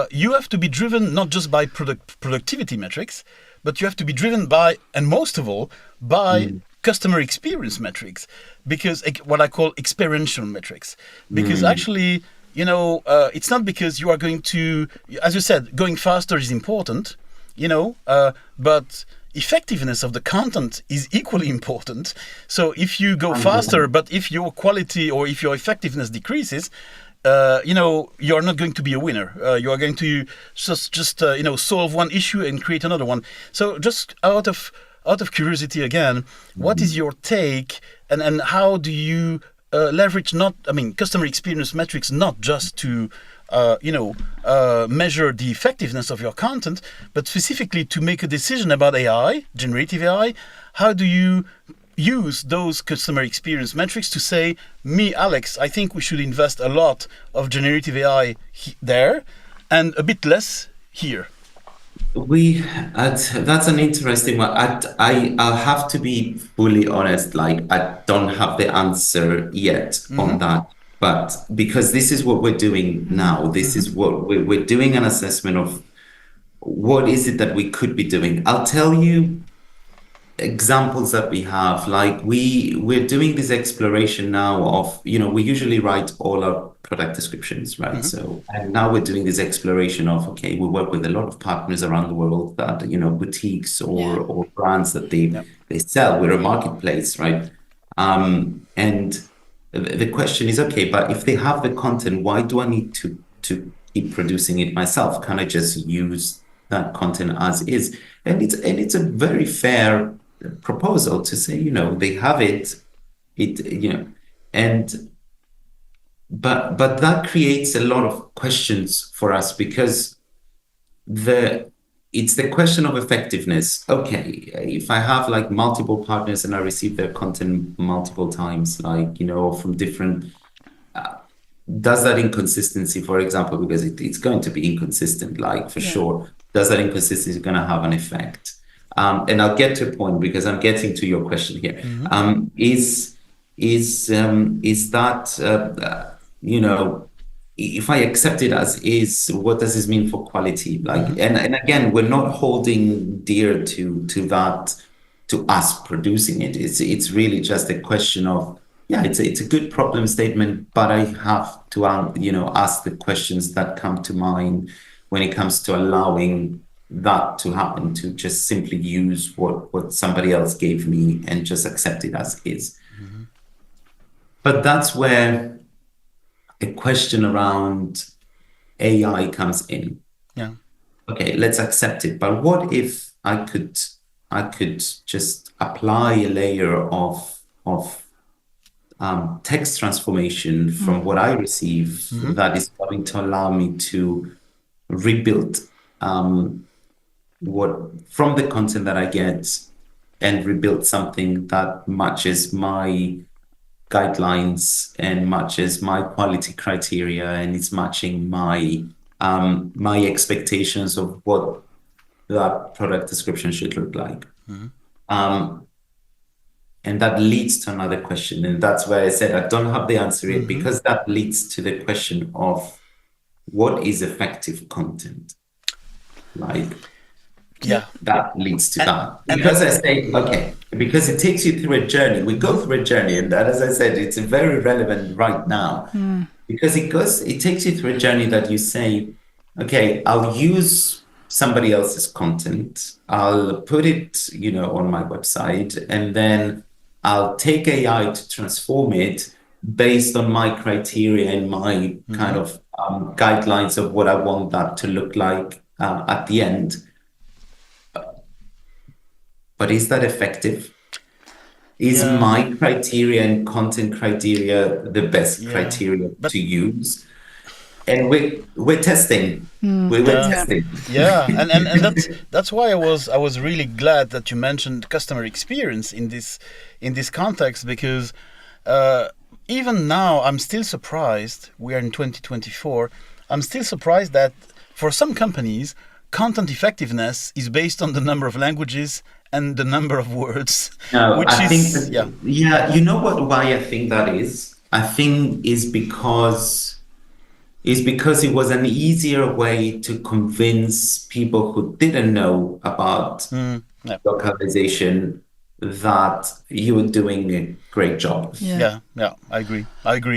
S3: you have to be driven not just by productivity metrics, but you have to be driven by, and most of all, by customer experience metrics, because what I call experiential metrics. Because actually, it's not because you are going to, as you said, going faster is important, but effectiveness of the content is equally important. So if you go faster, but if your quality or if your effectiveness decreases, you're not going to be a winner. You are going to just solve one issue and create another one. So just out of curiosity again, what is your take, and how do you leverage customer experience metrics, not just to measure the effectiveness of your content, but specifically to make a decision about AI, generative AI? How do you use those customer experience metrics to say, me, Alex, I think we should invest a lot of generative AI there and a bit less here?
S2: That's an interesting one. I'll have to be fully honest, like I don't have the answer yet on that. But because this is what we're doing now, this is what we're doing, an assessment of what is it that we could be doing. I'll tell you examples that we have, like we're doing this exploration now of, we usually write all our product descriptions, right? So, and now we're doing this exploration of, okay, we work with a lot of partners around the world that, boutiques or brands that they sell. We're a marketplace, right? And the question is, okay, but if they have the content, why do I need to keep producing it myself? Can I just use that content as is? And it's a very fair proposal to say, they have and but that creates a lot of questions for us, because it's the question of effectiveness. Okay, if I have like multiple partners and I receive their content multiple times, like, from different, does that inconsistency, for example, because it's going to be inconsistent, like for sure, does that inconsistency going to have an effect? And I'll get to a point, because I'm getting to your question here. Is that, if I accept it as is, what does this mean for quality? Like, and again, we're not holding dear to that, to us producing it. It's really just a question of, it's a good problem statement, but I have to, ask the questions that come to mind when it comes to allowing that to happen, to just simply use what somebody else gave me and just accept it as is. But that's where a question around AI comes in.
S3: Yeah.
S2: Okay, let's accept it. But what if I could just apply a layer of text transformation from what I receive that is going to allow me to rebuild what from the content that I get, and rebuild something that matches my guidelines and matches my quality criteria, and it's matching my my expectations of what that product description should look like. And that leads to another question, and that's where I said I don't have the answer yet, because that leads to the question of what is effective content, like.
S3: Yeah,
S2: that leads to that. Because I say, okay, because it takes you through a journey. We go through a journey, and that, as I said, it's very relevant right now, because it takes you through a journey that you say, okay, I'll use somebody else's content, I'll put it, on my website, and then I'll take AI to transform it based on my criteria and my kind of guidelines of what I want that to look like at the end. But is that effective? Is my criteria and content criteria the best criteria to use? And we're testing. We're testing.
S3: Yeah, and that's why I was really glad that you mentioned customer experience in this context, because even now I'm still surprised. We are in 2024. I'm still surprised that for some companies, content effectiveness is based on the number of languages and the number of words.
S2: No, I think you know why I think that is? I think is because it was an easier way to convince people who didn't know about localization that you were doing a great job.
S3: Yeah, I agree.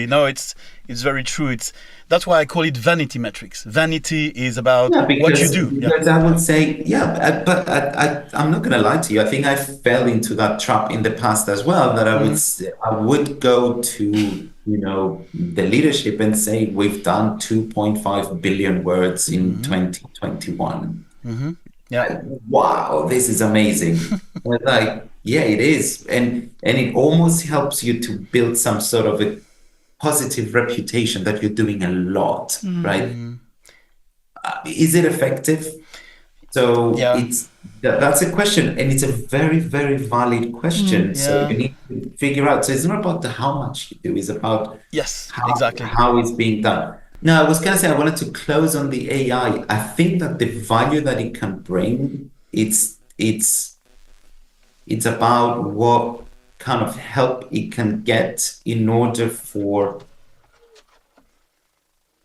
S3: No, it's very true. That's why I call it vanity metrics. Vanity is about what you do.
S2: Because I would say, but I'm not going to lie to you. I think I fell into that trap in the past as well, that I would go to, the leadership and say, we've done 2.5 billion words in 2021.
S3: Yeah.
S2: Wow, this is amazing. Like, yeah, it is. And it almost helps you to build some sort of a positive reputation that you're doing a lot, right? Is it effective? So that's a question, and it's a very, very valid question. So you need to figure out. So it's not about how much you do; it's about how it's being done. Now, I was going to say I wanted to close on the AI. I think that the value that it can bring, it's about what kind of help it can get in order for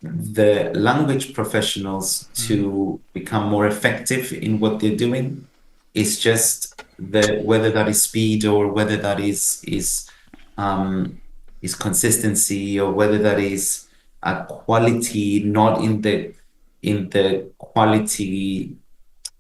S2: the language professionals to become more effective in what they're doing. It's just whether that is speed or whether that is consistency, or whether that is a quality, not in the quality,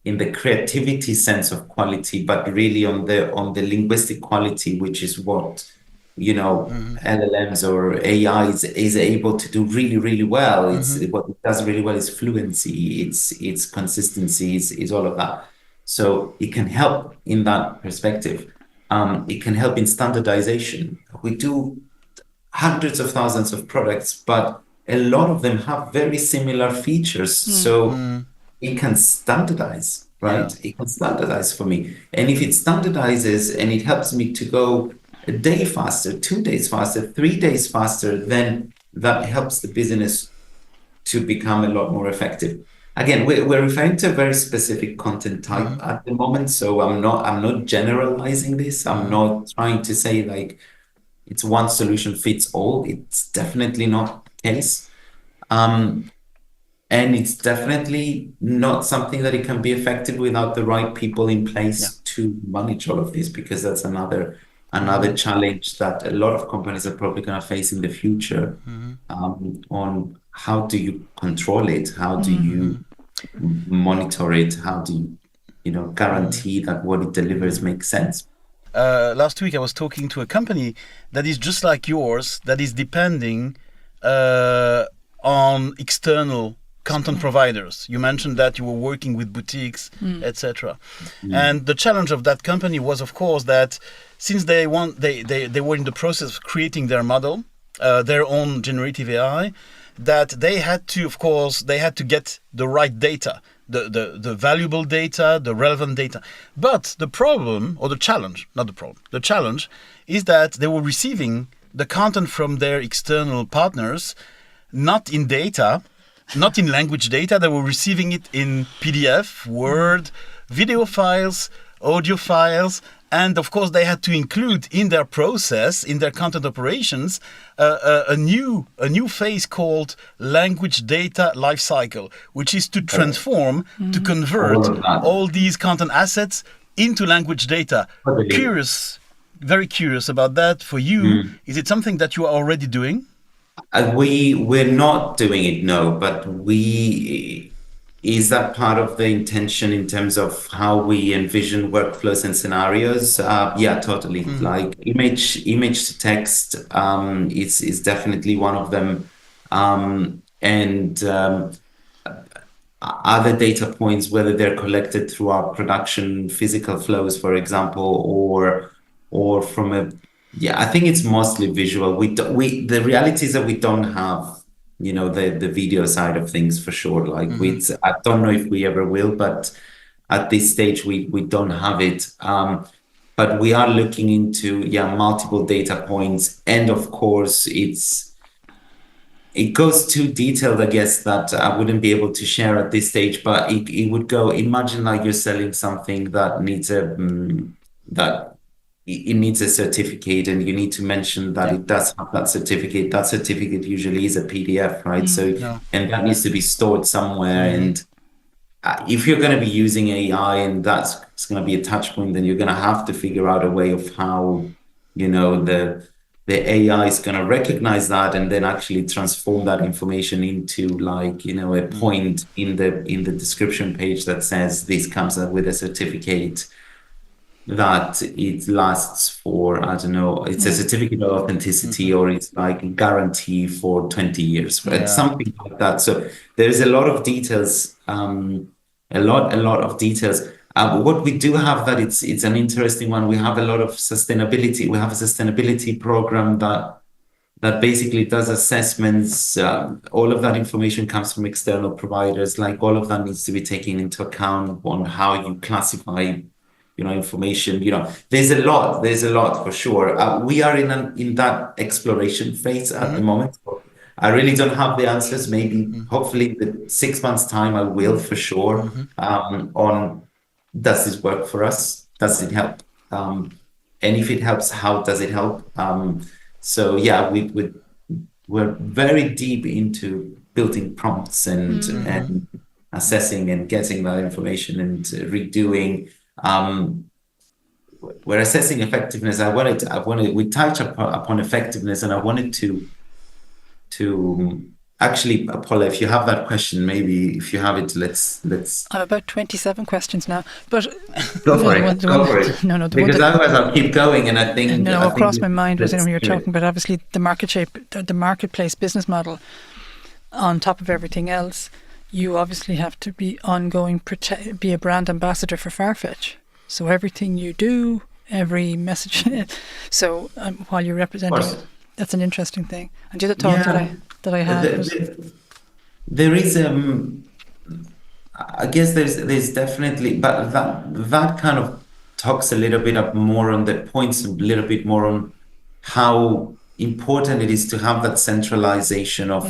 S2: in the creativity sense of quality, but really on the linguistic quality, which is what LLMs or AI is able to do really, really well. It's what it does really well is fluency, it's consistency, is all of that. So it can help in that perspective. It can help in standardization. We do hundreds of thousands of products, but a lot of them have very similar features. So it can standardize, right?
S3: Yeah.
S2: It can standardize for me. And if it standardizes and it helps me to go a day faster, 2 days faster, 3 days faster, then that helps the business to become a lot more effective. Again, we're referring to a very specific content type at the moment. So I'm not generalizing this. I'm not trying to say like it's one solution fits all. It's definitely not the case. And it's definitely not something that it can be effective without the right people in place to manage all of this, because that's another challenge that a lot of companies are probably going to face in the future, on how do you control it? How do you monitor it? How do you guarantee that what it delivers makes sense?
S3: Last week I was talking to a company that is just like yours, that is depending on external content providers. You mentioned that you were working with boutiques, etc. And the challenge of that company was, of course, that since they were in the process of creating their model, their own generative AI, that they had to get the right data, the valuable data, the relevant data. But the problem, or the challenge, not the problem, the challenge is that they were receiving the content from their external partners, not in data, not in language data. They were receiving it in PDF, Word, video files, audio files, and of course they had to include in their process, in their content operations, a new phase called language data lifecycle, which is to transform, to convert all these content assets into language data. Very curious about that. For you, is it something that you are already doing?
S2: We're not doing it, no, but is that part of the intention in terms of how we envision workflows and scenarios? Yeah, totally. Like image to text is definitely one of them, and other data points, whether they're collected through our production physical flows, for example, or from I think it's mostly visual. The reality is that we don't have, the video side of things for sure. Like I don't know if we ever will, but at this stage we don't have it. But we are looking into multiple data points, and of course it goes too detailed, I guess, that I wouldn't be able to share at this stage. But it would go. Imagine like you're selling something that needs it needs a certificate, and you need to mention that it does have that certificate. That certificate usually is a PDF, right? And that needs to be stored somewhere. And if you're going to be using AI and that's going to be a touch point, then you're going to have to figure out a way of how, the AI is going to recognize that and then actually transform that information into like, a point in the description page that says this comes up with a certificate that it lasts for, I don't know, it's a certificate of authenticity, or it's like a guarantee for 20 years, right? Something like that. So there's a lot of details, a lot of details. What we do have that it's an interesting one. We have a lot of sustainability. We have a sustainability program that basically does assessments. All of that information comes from external providers. Like all of that needs to be taken into account on how you classify information. There's a lot for sure. We are in that exploration phase at the moment. So I really don't have the answers. Maybe hopefully in 6 months time I will for sure, on does this work for us? Does it help? And if it helps, how does it help? So yeah, we're very deep into building prompts and assessing and getting that information and redoing we're assessing effectiveness. We touched upon effectiveness, and I wanted to actually, Paula, if you have that question, maybe if you have it, let's.
S1: I'm about 27 questions now, but
S2: go for it.
S1: No,
S2: because otherwise I'll keep going, and I think
S1: what crossed my mind was, when you're talking about obviously the marketplace business model. On top of everything else, you obviously have to be ongoing, be a brand ambassador for Farfetch. So everything you do, every message, so while you're representing it, that's an interesting thing. And the other thought that I had was,
S2: there is I guess there's definitely, but that kind of talks a little bit more on the points, a little bit more on how important it is to have that centralization of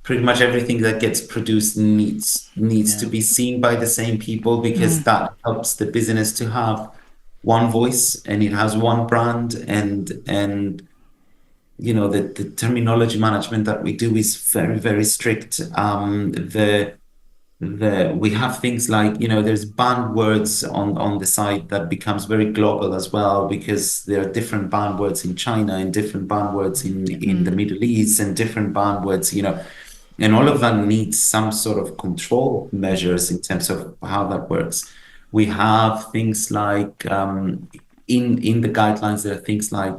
S2: pretty much everything that gets produced needs to be seen by the same people, because that helps the business to have one voice, and it has one brand, and you know, the terminology management that we do is very, very strict. We have things like, you know, there's banned words on the site that becomes very global as well, because there are different banned words in China and different banned words in the Middle East and different banned words, you know, and all of that needs some sort of control measures in terms of how that works. We have things like in the guidelines, there are things like,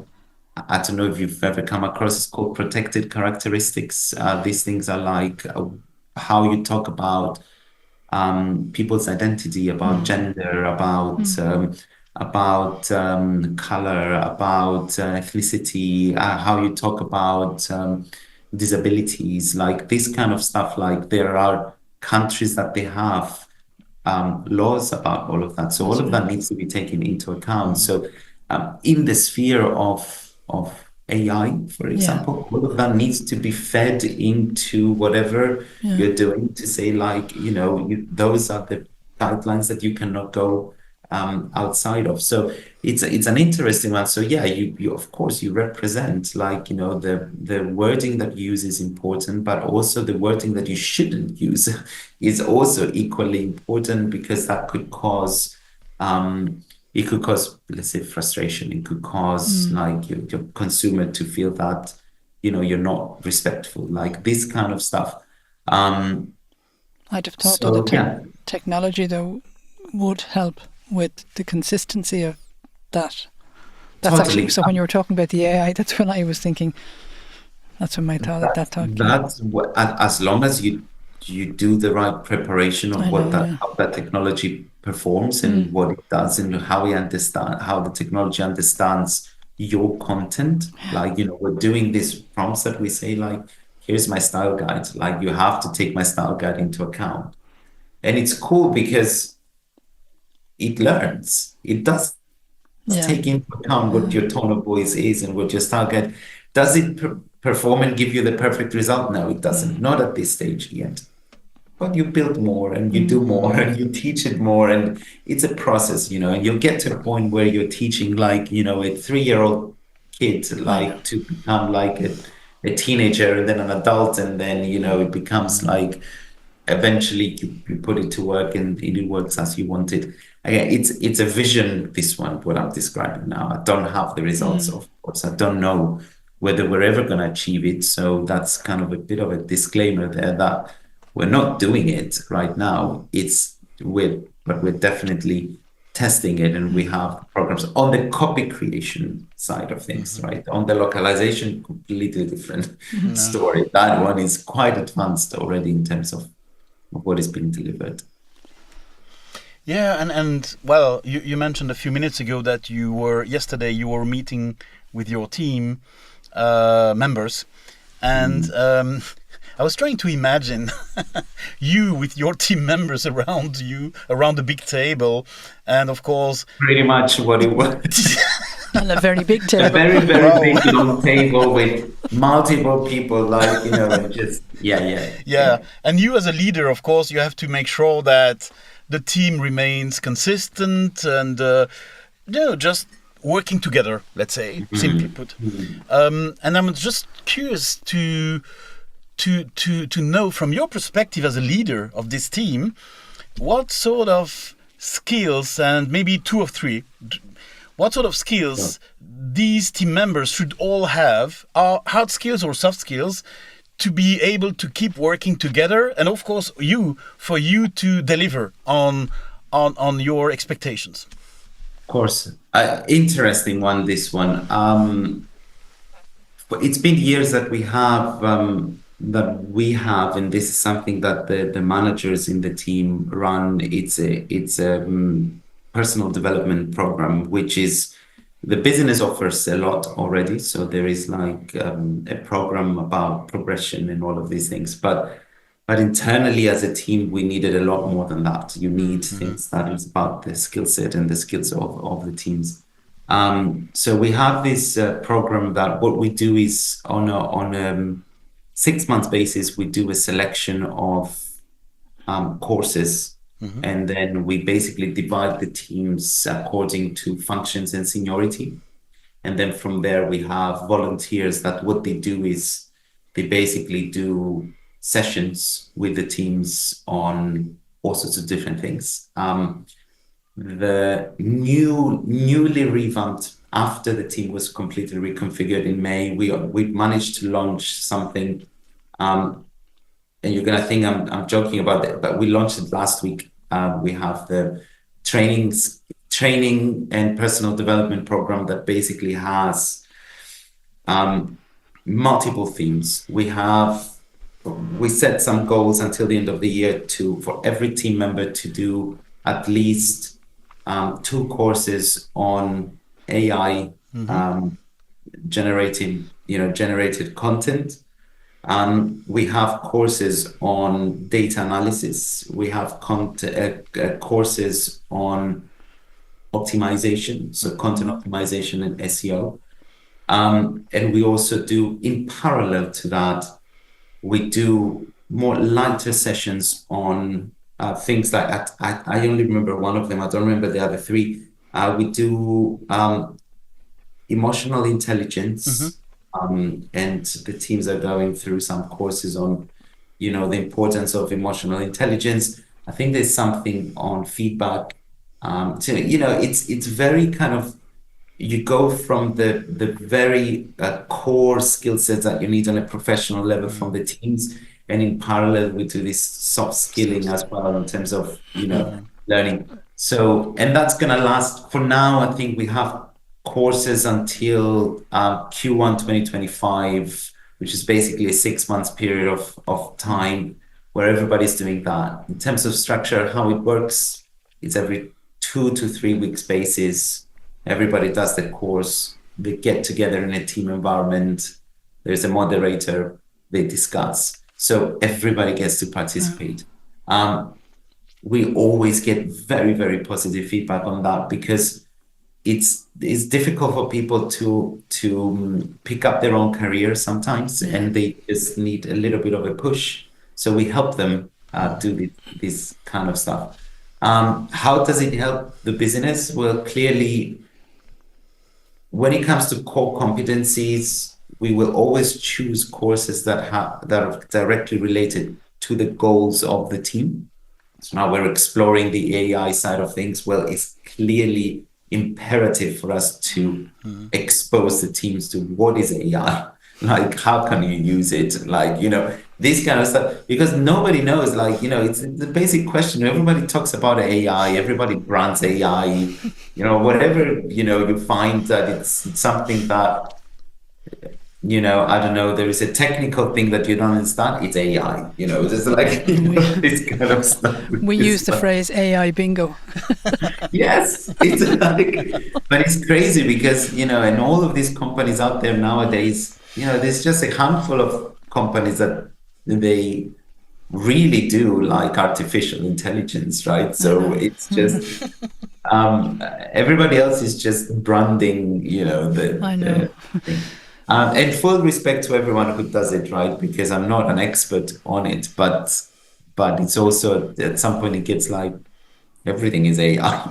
S2: I don't know if you've ever come across, it's called protected characteristics. These things are like how you talk about people's identity, about gender, about color, about ethnicity, how you talk about disabilities, like this kind of stuff. Like there are countries that they have laws about all of that. So all of that needs to be taken into account. So in the sphere of AI, for example, all of that needs to be fed into whatever you're doing, to say, like, you know, those are the guidelines that you cannot go outside of. So it's an interesting one. So yeah, you of course you represent, like, you know, the wording that you use is important, but also the wording that you shouldn't use is also equally important, because that could cause it could cause, let's say, frustration. It could cause like your consumer to feel that, you know, you're not respectful, like this kind of stuff.
S1: I'd have thought that the technology though would help with the consistency of that. That's totally. Actually, so when you were talking about the AI, that's when I was thinking, that's when my thought at that time.
S2: That's what, as long as you do the right preparation of how that technology performs and what it does, and how the technology understands your content. Like, you know, we're doing these prompts that we say, like, here's my style guide. Like, you have to take my style guide into account. And it's cool because it learns. It does take into account what your tone of voice is and what your style guide. Does it perform and give you the perfect result? No, it doesn't. Not at this stage yet. But you build more and you do more and you teach it more, and it's a process, you know, and you'll get to a point where you're teaching, like, you know, a 3-year-old kid, like, to become like a teenager and then an adult, and then, you know, it becomes like eventually you put it to work and it works as you want it. Again, it's a vision, this one, what I'm describing now. I don't have the results, of course. I don't know whether we're ever going to achieve it. So that's kind of a bit of a disclaimer there, that we're not doing it right now. But we're definitely testing it, and we have programs on the copy creation side of things, right? On the localization, completely different story. That one is quite advanced already in terms of what is being delivered.
S3: Yeah, and well, you mentioned a few minutes ago that yesterday you were meeting with your team members, and I was trying to imagine you with your team members around the big table, and of course,
S2: pretty much what it was.
S1: And a very big table.
S2: A very, very big long table with multiple people, like, you know, and just yeah.
S3: And you as a leader, of course, you have to make sure that the team remains consistent and just working together, let's say, simply put. And I'm just curious to know from your perspective as a leader of this team, what sort of skills, and maybe two or three, what sort of skills these team members should all have, are hard skills or soft skills, to be able to keep working together, and of course for you to deliver on your expectations?
S2: Of course, interesting one. This one. It's been years that we have, and this is something that the managers in the team run. It's a personal development program, which is, the business offers a lot already. So there is like a program about progression and all of these things. But internally as a team, we needed a lot more than that. You need things that is about the skill set and the skills of the teams. So we have this program that what we do is on a 6 month basis, we do a selection of courses. And then we basically divide the teams according to functions and seniority. And then from there, we have volunteers that what they do is they basically do sessions with the teams on all sorts of different things. The newly revamped, after the team was completely reconfigured in May, we managed to launch something. And you're gonna think I'm joking about it, but we launched it last week. We have the training and personal development program that basically has multiple themes. We set some goals until the end of the year for every team member to do at least 2 courses on AI, generated content. We have courses on data analysis. We have courses on optimization, so content optimization and SEO. And we also do, in parallel to that, we do more lighter sessions on things like, I only remember one of them, I don't remember the other 3. We do emotional intelligence. And the teams are going through some courses on, the importance of emotional intelligence. I think there's something on feedback. So, it's very kind of, you go from the very core skill sets that you need on a professional level from the teams. And in parallel, we do this soft skilling as well in terms of, learning. So, and that's going to last for now. I think we have courses until Q1 2025, which is basically a 6 months period of time where everybody's doing that. In terms of structure, how it works, it's every 2 to 3 weeks basis. Everybody does the course. They get together in a team environment. There's a moderator. They discuss. So everybody gets to participate. We always get very, very positive feedback on that, because it's difficult for people to pick up their own career sometimes, and they just need a little bit of a push. So we help them do this kind of stuff. How does it help the business? Well, clearly, when it comes to core competencies, we will always choose courses that are directly related to the goals of the team. So now we're exploring the AI side of things. Well, it's clearly imperative for us to expose the teams to what is AI, like how can you use it, like this kind of stuff, because nobody knows, it's the basic question. Everybody talks about AI, everybody brands AI, whatever, you find that it's something that I don't know, there is a technical thing that you don't understand, it's AI, just like this kind of stuff.
S1: We use the phrase AI bingo.
S2: Yes, it's but it's crazy because, and all of these companies out there nowadays, there's just a handful of companies that they really do like artificial intelligence, right? So it's just, everybody else is just branding, the thing. And full respect to everyone who does it, right? Because I'm not an expert on it, but it's also at some point it gets like everything is AI.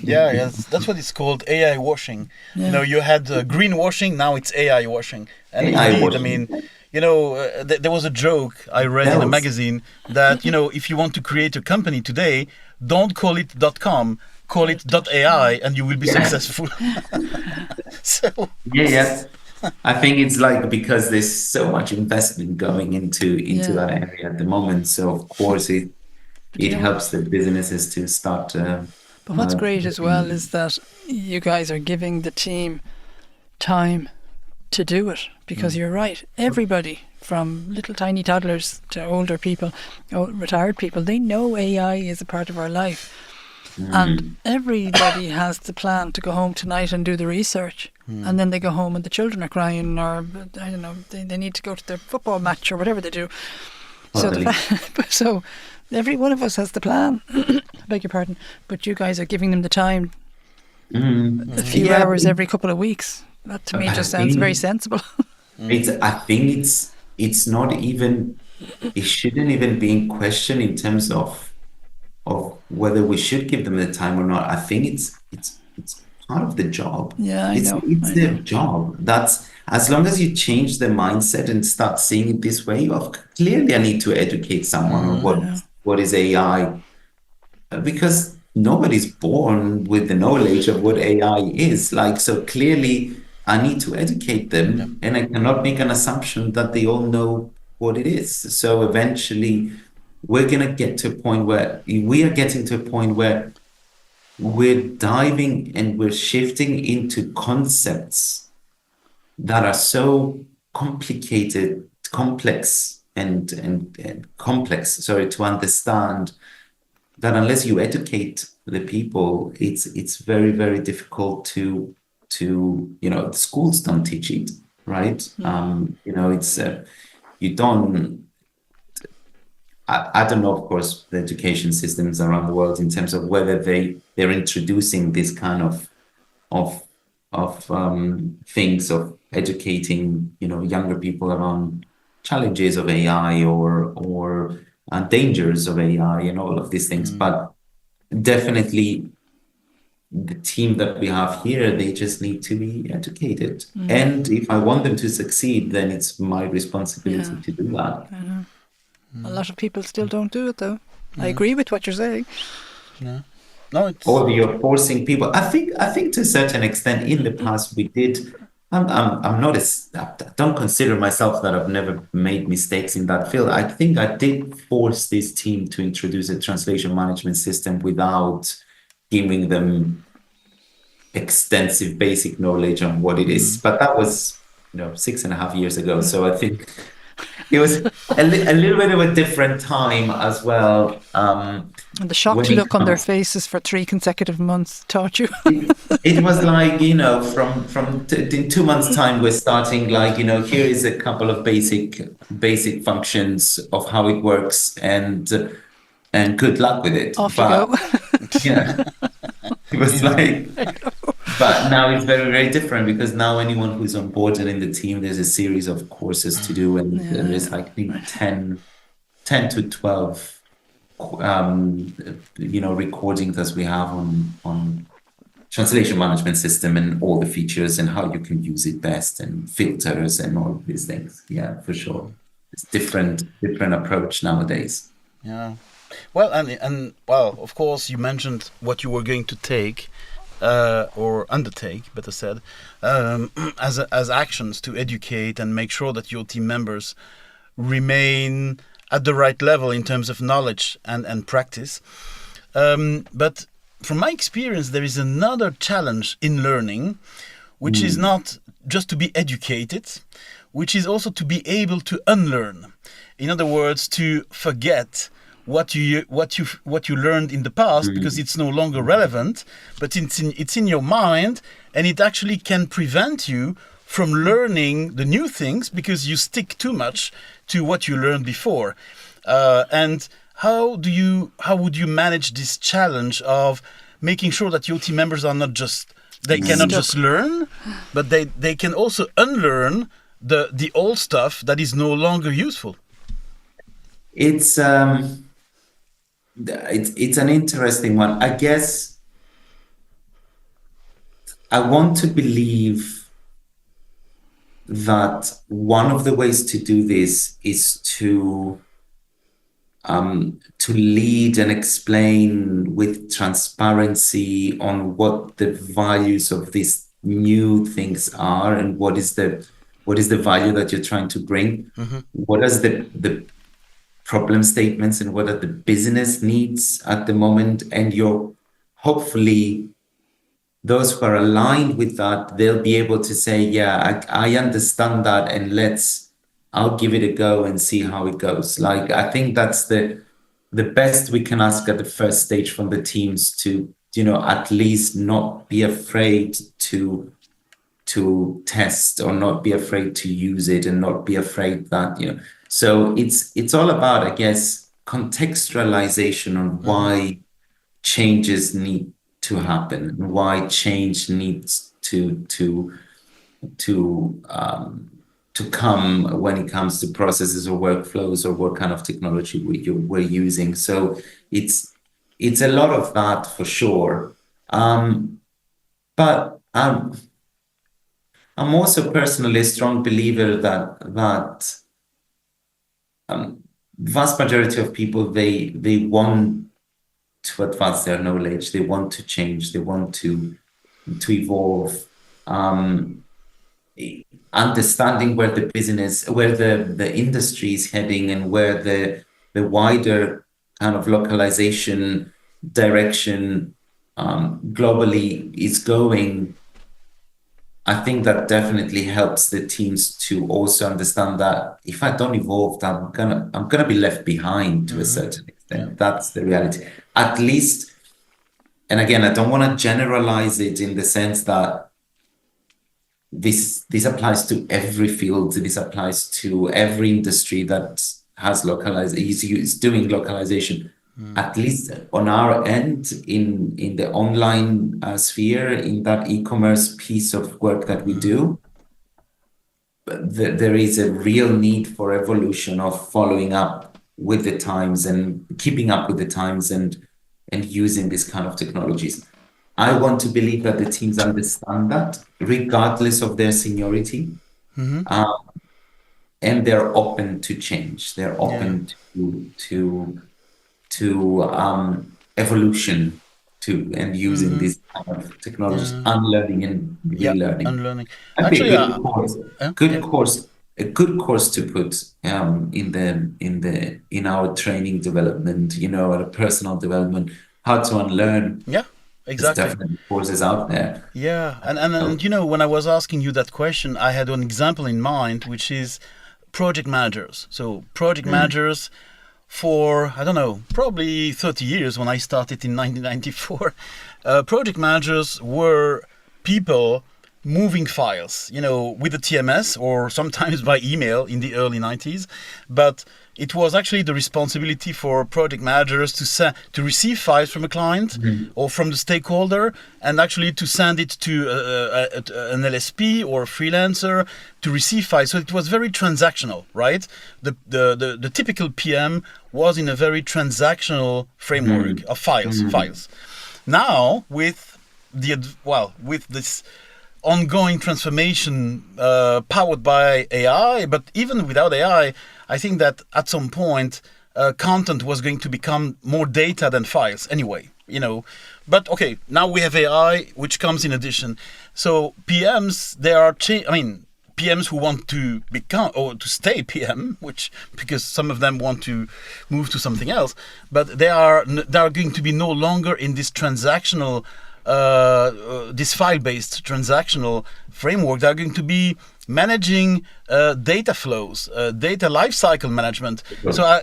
S3: Yeah, that's what it's called, AI washing. Yeah. You had greenwashing, now it's AI washing. And
S2: AI
S3: indeed,
S2: washing.
S3: I mean, there was a joke I read in a magazine that, if you want to create a company today, don't call it .com, call it .ai, and you will be successful. So
S2: yeah. I think it's like because there's so much investment going into that area at the moment. So of course it helps the businesses to start.
S1: But what's great as well is that you guys are giving the team time to do it, because you're right. Everybody, from little tiny toddlers to older people, retired people, they know AI is a part of our life. And everybody has the plan to go home tonight and do the research. And then they go home and the children are crying, or I don't know, they need to go to their football match or whatever they do. So every one of us has the plan. I beg your pardon. But you guys are giving them the time, a few hours every couple of weeks. That to me just sounds very sensible.
S2: I think it's not even, it shouldn't even be in question in terms of whether we should give them the time or not. I think it's part of the job.
S1: Yeah, I know.
S2: It's their job. That's, as long as you change the mindset and start seeing it this way, clearly I need to educate someone on what is AI, because nobody's born with the knowledge of what AI is. Like, so clearly I need to educate them, and I cannot make an assumption that they all know what it is. So eventually we're going to get to a point where we're diving and we're shifting into concepts that are so complicated, complex and complex, to understand, that unless you educate the people, it's very, very difficult to the schools don't teach it, right? It's you don't. I don't know, of course, the education systems around the world in terms of whether they're introducing this kind of things of educating, younger people around challenges of AI or dangers of AI and all of these things. But definitely the team that we have here, they just need to be educated. And if I want them to succeed, then it's my responsibility to do that.
S1: I know. A lot of people still don't do it, though. I agree with what you're saying.
S2: Or you're forcing people. I think to a certain extent in the past we did. I'm not I don't consider myself that I've never made mistakes in that field. I think I did force this team to introduce a translation management system without giving them extensive basic knowledge on what it is. But that was 6.5 years ago. So I think it was a little bit of a different time as well.
S1: And the shocked look on their faces for 3 consecutive months taught you.
S2: It was like, from in 2 months' time, we're starting like, here is a couple of basic functions of how it works, and good luck with it.
S1: Off you go.
S2: Yeah, it was like. But now it's very, very different, because now anyone who's on board and in the team, there's a series of courses to do, and there's like, I think 10 to 12 recordings that we have on translation management system and all the features and how you can use it best and filters and all of these things. Yeah, for sure. It's different approach nowadays.
S3: Yeah. Well, and of course, you mentioned what you were going to take or undertake, better said, as actions to educate and make sure that your team members remain at the right level in terms of knowledge and practice. But from my experience, there is another challenge in learning, which is not just to be educated, which is also to be able to unlearn. In other words, to forget what you learned in the past, because it's no longer relevant, but it's in your mind, and it actually can prevent you from learning the new things because you stick too much to what you learned before. And how would you manage this challenge of making sure that your team members are not just, they cannot just learn, but they can also unlearn the old stuff that is no longer useful?
S2: It's an interesting one. I guess I want to believe that one of the ways to do this is to lead and explain with transparency on what the values of these new things are and what is the value that you're trying to bring. What is the problem statements and what are the business needs at the moment, and you're hopefully those who are aligned with that, they'll be able to say, yeah, I understand that, and I'll give it a go and see how it goes. Like, I think that's the best we can ask at the first stage from the teams, to, at least not be afraid to test, or not be afraid to use it, and not be afraid that, so it's all about, I guess, contextualization on why changes need to happen, and why change needs to come when it comes to processes or workflows, or what kind of technology we're using. So it's a lot of that for sure. But I'm also personally a strong believer that vast majority of people, they want to advance their knowledge, they want to change, they want to evolve. Understanding where the business, where the industry is heading, and where the wider kind of localization direction globally is going, I think that definitely helps the teams to also understand that if I don't evolve, I'm gonna be left behind to a certain extent. Yeah. That's the reality. At least, and again, I don't want to generalize it in the sense that this applies to every field. This applies to every industry that has is doing localization. At least on our end, in the online sphere, in that e-commerce piece of work that we do, there is a real need for evolution, of following up with the times and keeping up with the times, and using this kind of technologies. I want to believe that the teams understand that, regardless of their seniority, and they're open to change. They're open to evolution, and using these kind of technologies, unlearning and relearning.
S3: Unlearning.
S2: Actually, a good course to put in our training development, our personal development, how to unlearn.
S3: Yeah. Exactly.
S2: There's definitely courses out there.
S3: Yeah, and when I was asking you that question, I had an example in mind, which is project managers. So project managers, for, I don't know, probably 30 years, when I started in 1994, project managers were people moving files, with a TMS, or sometimes by email in the early 90s. But it was actually the responsibility for project managers to receive files from a client or from the stakeholder, and actually to send it to an LSP or a freelancer to receive files. So it was very transactional, right? The typical PM was in a very transactional framework of files. Now, with this ongoing transformation powered by AI, but even without AI, I think that at some point content was going to become more data than files anyway, But okay, now we have AI, which comes in addition. So PMs, PMs who want to become or to stay PM, because some of them want to move to something else, but they are going to be no longer in this transactional, this file-based transactional framework. They are going to be managing data flows, data lifecycle management. So,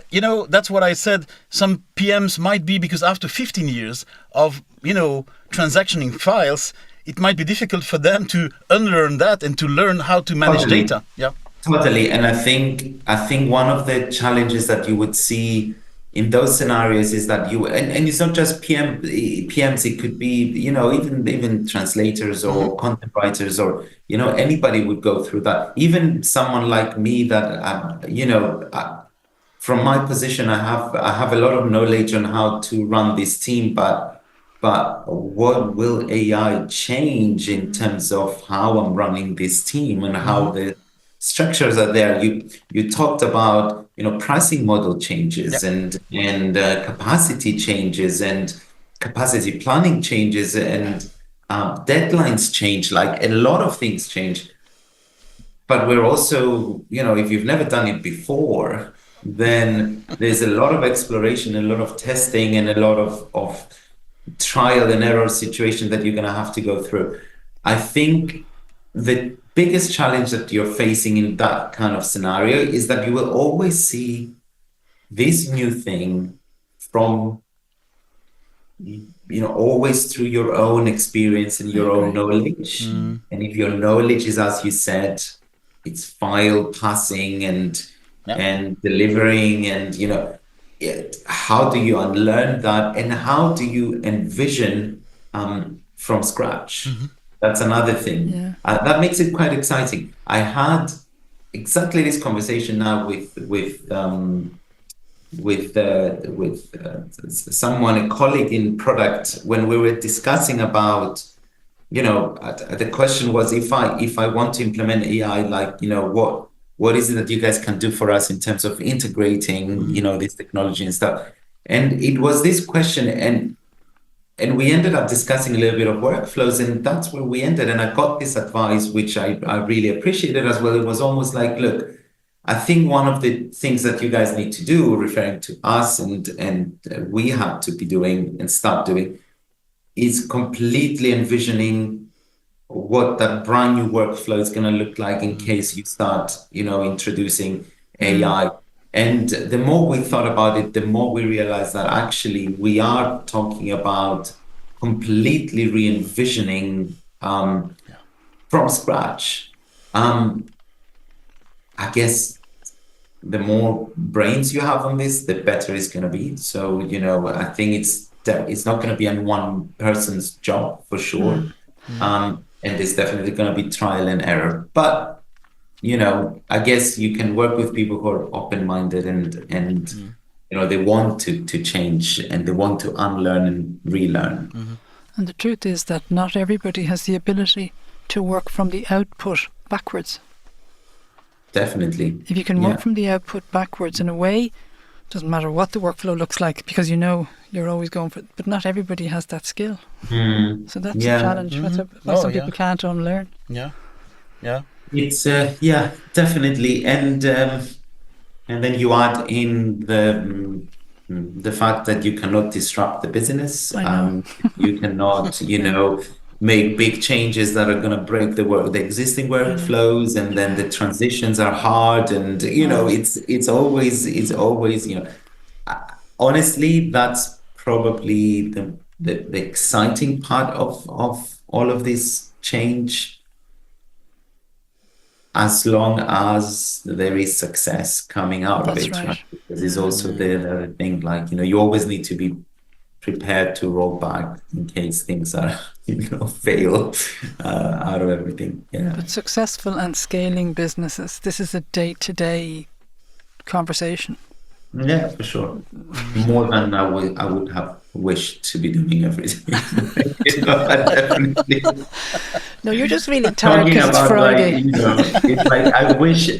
S3: that's what I said. Some PMs might be, because after 15 years of, transactioning files, it might be difficult for them to unlearn that and to learn how to manage data. Yeah.
S2: Totally. And I think one of the challenges that you would see in those scenarios is that and it's not just PMs, it could be, even translators or content writers, or, anybody would go through that. Even someone like me that, from my position, I have a lot of knowledge on how to run this team, but what will AI change in terms of how I'm running this team, and how structures are there. You talked about, pricing model changes and capacity changes and capacity planning changes and deadlines change. Like a lot of things change. But we're also, if you've never done it before, then there's a lot of exploration, a lot of testing, and a lot of trial and error situation that you're going to have to go through. I think the biggest challenge that you're facing in that kind of scenario is that you will always see this new thing from, always through your own experience and your own knowledge. And if your knowledge is, as you said, it's file passing and delivering, and how do you unlearn that, and how do you envision from scratch? That's another thing. That makes it quite exciting. I had exactly this conversation now with someone, a colleague in product, when we were discussing about, the question was, if I want to implement AI, like, what is it that you guys can do for us in terms of integrating, this technology and stuff? And it was this question, and we ended up discussing a little bit of workflows, and that's where we ended. And I got this advice, which I really appreciated as well. It was almost like, look, I think one of the things that you guys need to do, referring to us and we have to be doing and start doing, is completely envisioning what that brand new workflow is going to look like in case you start, introducing AI. And the more we thought about it, the more we realized that actually we are talking about completely re-envisioning from scratch. I guess the more brains you have on this, the better it's going to be. So, I think it's not going to be on one person's job for sure. And there's definitely going to be trial and error. But, I guess you can work with people who are open-minded and they want to change, and they want to unlearn and relearn.
S1: And the truth is that not everybody has the ability to work from the output backwards.
S2: Definitely.
S1: If you can work from the output backwards in a way, doesn't matter what the workflow looks like, because you're always going for it. But not everybody has that skill. So that's a challenge. That's why some people can't unlearn.
S3: Yeah.
S2: It's definitely, and then you add in the fact that you cannot disrupt the business. You cannot, make big changes that are going to break the existing workflows, and then the transitions are hard, and it's always honestly, that's probably the exciting part of all of this change, as long as there is success coming out of it. Right? Because it's also the thing, like, you always need to be prepared to roll back in case things are, fail out of everything. Yeah.
S1: But successful and scaling businesses, this is a day-to-day conversation.
S2: Yeah, for sure. More than I would have wished to be doing everything. Definitely.
S1: No, you're just really tired because it's Friday.
S2: It's like I wish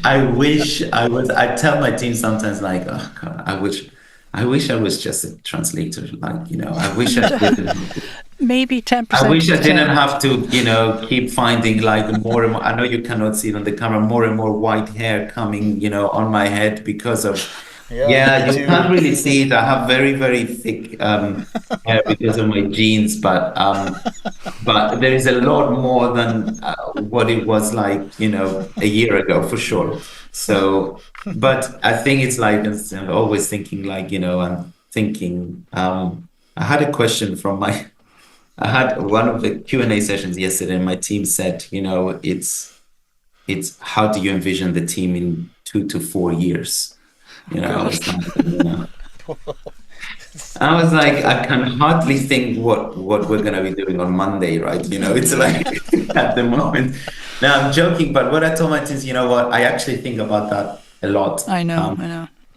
S2: I was. I tell my team sometimes, like, oh God, I wish I was just a translator. Like, I wish I didn't.
S1: Maybe 10%.
S2: I wish I didn't have to, keep finding like more and more. I know you cannot see it on the camera. More and more white hair coming, on my head because of. Yeah, you can't really see it. I have very, very thick hair because of my genes, but there is a lot more than what it was like, a year ago for sure. So, but I think it's like, I'm always thinking like, I'm thinking, I had a question I had one of the Q&A sessions yesterday, and my team said, it's how do you envision the team in 2 to 4 years? I was like, I can hardly think what we're going to be doing on Monday, right? It's like at the moment. Now I'm joking, but what I told my teams, I actually think about that a lot.
S1: I know.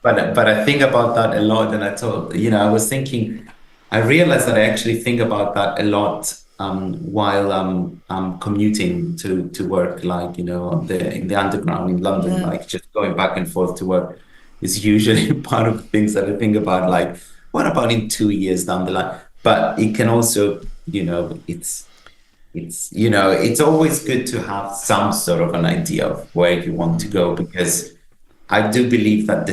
S2: But I think about that a lot, and I told, I was thinking, I realized that I actually think about that a lot while commuting to work, like, you know, in the underground in London, like just going back and forth to work is usually part of the things that I think about, like, what about in 2 years down the line? But it can also, you know, it's you know, it's always good to have some sort of an idea of where you want to go, because I do believe that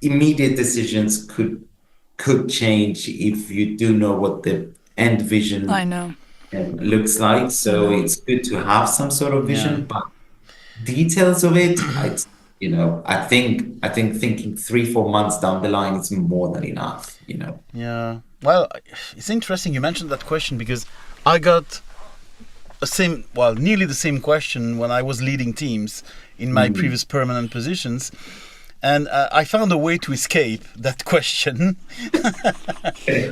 S2: immediate decisions could change if you do know what the end vision looks like. So it's good to have some sort of vision, but details of it, you know, I think thinking 3-4 months down the line is more than enough, you know.
S3: Yeah. Well, it's interesting you mentioned that question, because I got nearly the same question when I was leading teams in my previous permanent positions. And I found a way to escape that question,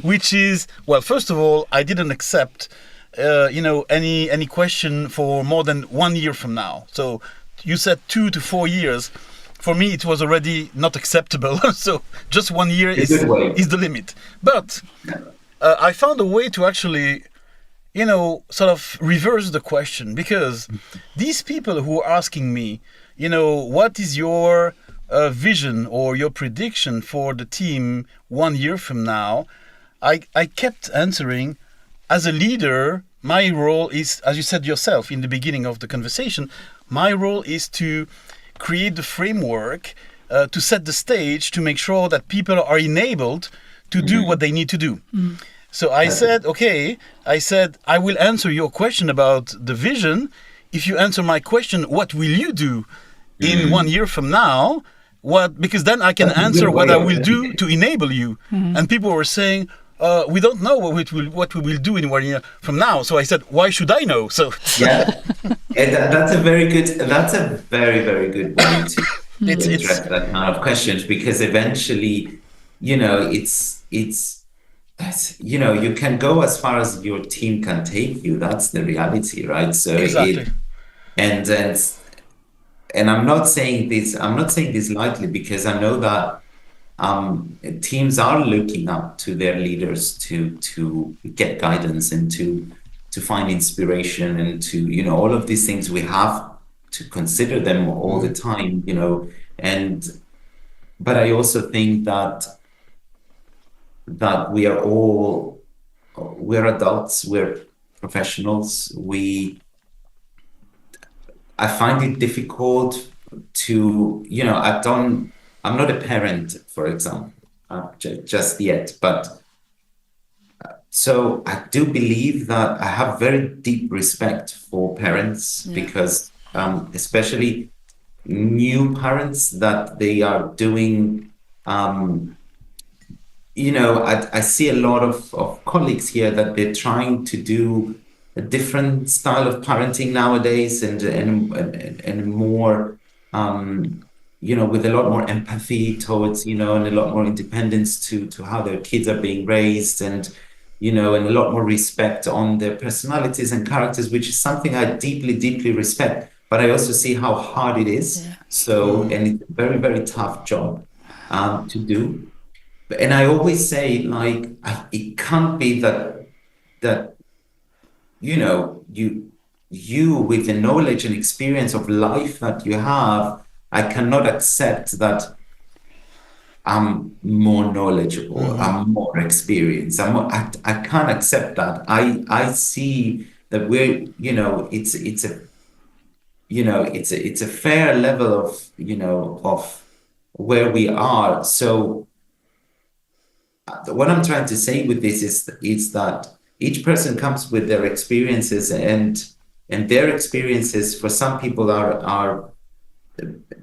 S3: which is, well, first of all, I didn't accept, you know, any question for more than 1 year from now. So you said 2 to 4 years. For me, it was already not acceptable. So just 1 year is the limit. But I found a way to actually, you know, sort of reverse the question, because these people who are asking me, you know, what is your vision or your prediction for the team 1 year from now, I kept answering, as a leader, my role is, as you said yourself in the beginning of the conversation, my role is to create the framework, to set the stage, to make sure that people are enabled to do what they need to do. So I said, okay, I will answer your question about the vision. If you answer my question, what will you do in 1 year from now? Because then I can answer what I will do to enable you. And people were saying, we don't know what we will do in 1 year from now. So I said, why should I know? So
S2: that's a very, very good way to address that kind of questions, because eventually, you know, it's you know, you can go as far as your team can take you. That's the reality, right? So
S3: exactly.
S2: And I'm not saying this lightly, because I know that teams are looking up to their leaders to get guidance and to find inspiration, and to, you know, all of these things. We have to consider them all the time, you know. But I also think that we're adults, we're professionals. I find it difficult to, you know, I'm not a parent, for example, just yet, but so I do believe that I have very deep respect for parents, because especially new parents, that they are doing, you know, I see a lot of colleagues here that they're trying to do a different style of parenting nowadays, and more, you know, with a lot more empathy towards, you know, and a lot more independence to how their kids are being raised, and, you know, and a lot more respect on their personalities and characters, which is something I deeply, deeply respect. But I also see how hard it is. So, and it's a very, very tough job to do. And I always say, like, it can't be that you know, you with the knowledge and experience of life that you have, I cannot accept that I'm more knowledgeable, I'm more experienced. I can't accept that. I see that we're, you know, it's a fair level of, you know, of where we are. So what I'm trying to say with this is that each person comes with their experiences, and their experiences for some people are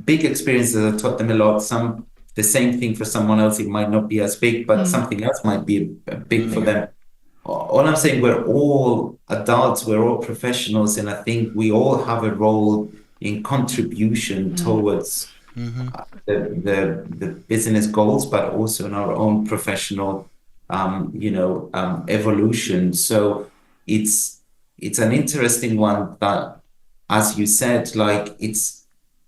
S2: big experiences that taught them a lot. The same thing for someone else, it might not be as big, but something else might be big for them. All I'm saying, we're all adults, we're all professionals, and I think we all have a role in contribution towards the business goals, but also in our own professional evolution. So it's an interesting one, that, as you said, like,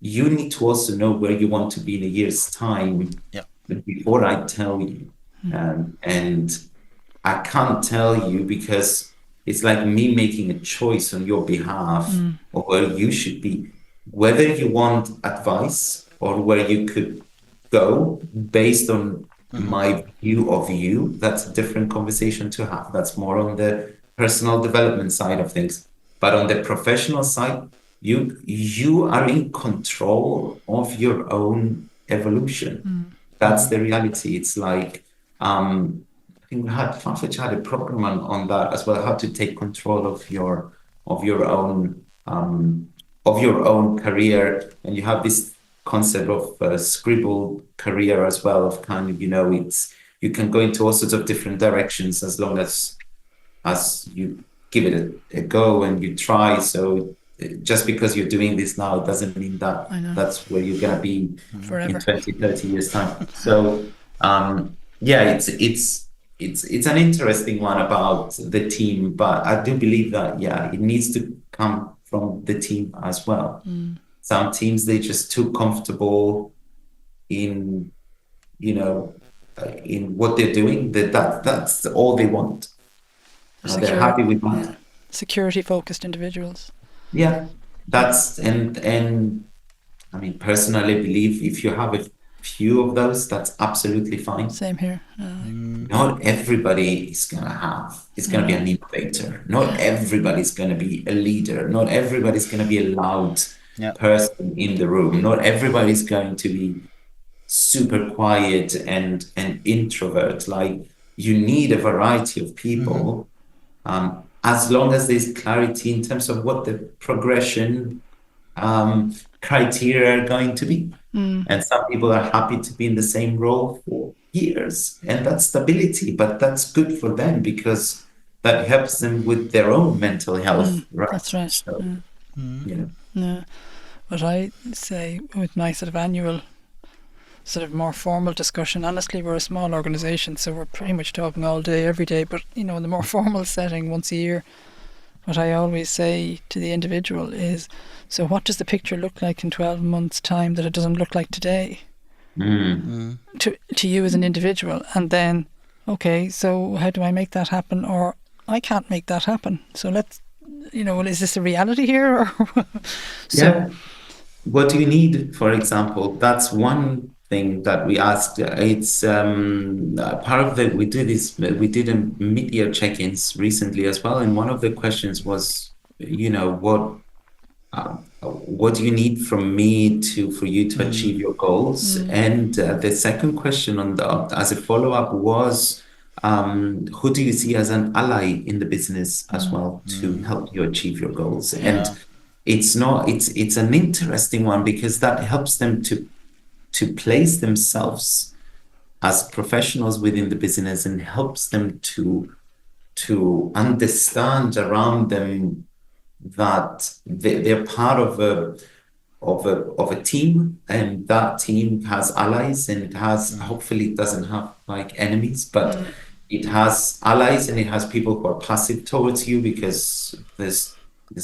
S2: you need to also know where you want to be in a year's time before I tell you. And I can't tell you, because It's like me making a choice on your behalf of where you should be, whether you want advice or where you could go based on my view of you. That's a different conversation to have. That's more on the personal development side of things. But on the professional side, you are in control of your own evolution. That's the reality. It's like I think Farfetch had a program on that as well, how to take control of your own career, and you have this concept of scribble career as well, of kind of, it's, you can go into all sorts of different directions as long as you give it a go and you try. So just because you're doing this now doesn't mean that that's where you're going to be
S1: forever,
S2: in 20, 30 years time. So yeah, it's an interesting one about the team, but I do believe that, it needs to come from the team as well. Some teams, they're just too comfortable in, in what they're doing, that's all they want. They're happy with that.
S1: Yeah. Security-focused individuals.
S2: Yeah, that's, and I mean, personally, I believe if you have a few of those, that's absolutely fine.
S1: Same here.
S2: Not everybody is going to be an innovator. Not everybody's going to be a leader. Not everybody's going to be a loud person in the room. Not everybody's going to be super quiet and introvert. Like, you need a variety of people, as long as there's clarity in terms of what the progression criteria are going to be. And some people are happy to be in the same role for years, and that's stability, but that's good for them because that helps them with their own mental health. Right?
S1: That's right.
S2: So,
S1: What I say with my sort of annual, sort of more formal discussion, honestly, we're a small organisation, so we're pretty much talking all day, every day, but in the more formal setting, once a year, what I always say to the individual is, so what does the picture look like in 12 months' time that it doesn't look like today? To you as an individual, and then, okay, so how do I make that happen? Or I can't make that happen. So let's, well, is this a reality here? Or
S2: what do you need, for example? That's one thing that we asked. It's part of we did a mid-year check-ins recently as well, and one of the questions was, what do you need from me for you to achieve your goals? And the second question as a follow-up was, who do you see as an ally in the business as well to help you achieve your goals? And it's an interesting one because that helps them to place themselves as professionals within the business and helps them to understand around them that they're part of a team, and that team has allies, and it has, hopefully it doesn't have like enemies, but it has allies, and it has people who are passive towards you because there's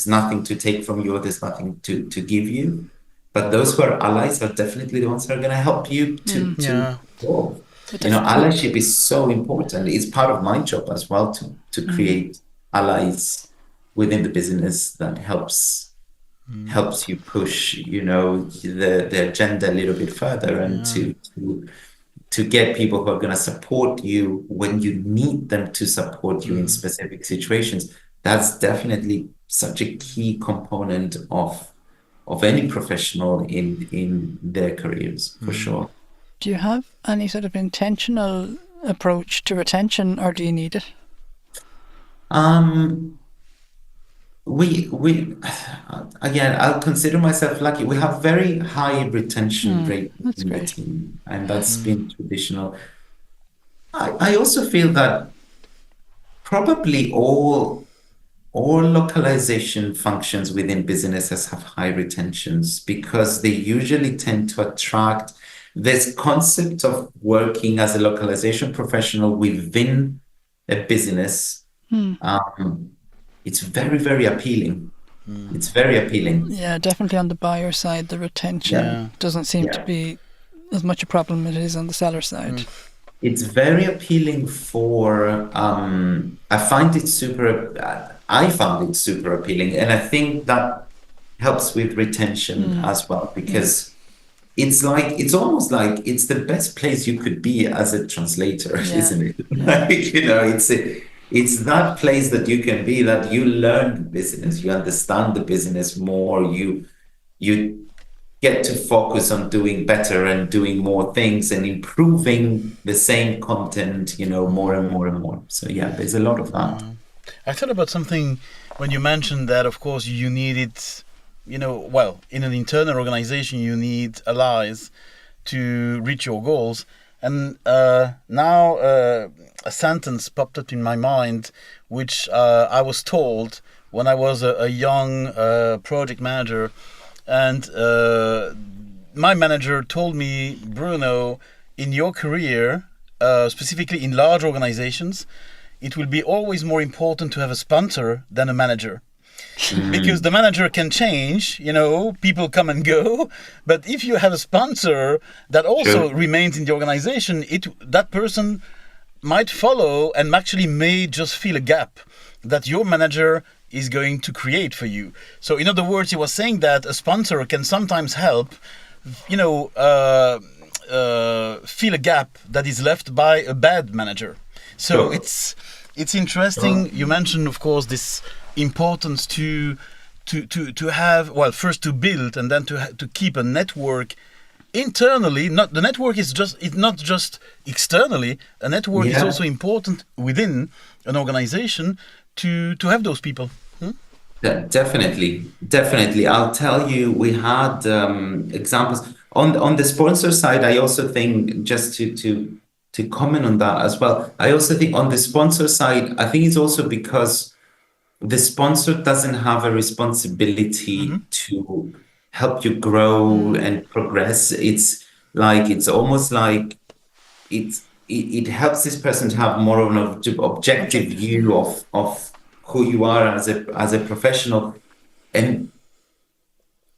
S2: nothing to take from you, or there's nothing to give you. But those who are allies are definitely the ones that are going to help you to grow. Allyship is so important. It's part of my job as well to create allies within the business that helps you push, the agenda a little bit further, and to get people who are going to support you when you need them to support you in specific situations. That's definitely such a key component of any professional in their careers, for sure.
S1: Do you have any sort of intentional approach to retention, or do you need it?
S2: We again, I'll consider myself lucky. We have very high retention rate in the team, and that's been traditional. I also feel that probably all localization functions within businesses have high retentions because they usually tend to attract this concept of working as a localization professional within a business. It's very, very appealing. It's very appealing.
S1: Yeah, definitely on the buyer side, the retention doesn't seem to be as much a problem as it is on the seller side.
S2: it's very appealing for, I find it I found it super appealing. And I think that helps with retention as well, because it's almost like it's the best place you could be as a translator, isn't it? Like, it's that place that you can be, that you learn the business, you understand the business more, you get to focus on doing better and doing more things and improving the same content, more and more and more. So yeah, there's a lot of that.
S3: I thought about something when you mentioned that, of course, you needed, well, in an internal organization, you need allies to reach your goals. And now a sentence popped up in my mind, which I was told when I was a young project manager. And my manager told me, Bruno, in your career, specifically in large organizations, it will be always more important to have a sponsor than a manager. Because the manager can change, people come and go. But if you have a sponsor that also remains in the organization, that person might follow and actually may just fill a gap that your manager is going to create for you. So in other words, he was saying that a sponsor can sometimes help, fill a gap that is left by a bad manager. So it's interesting. You mentioned, of course, this importance to have, well, first to build and then to keep a network internally. Not the network is not just externally. A network is also important within an organization to have those people.
S2: Definitely. I'll tell you, we had examples on the sponsor side. I also think, just to comment on that as well, I also think on the sponsor side, I think it's also because the sponsor doesn't have a responsibility to help you grow and progress. It's almost like it helps this person to have more of an objective view of who you are as a professional, and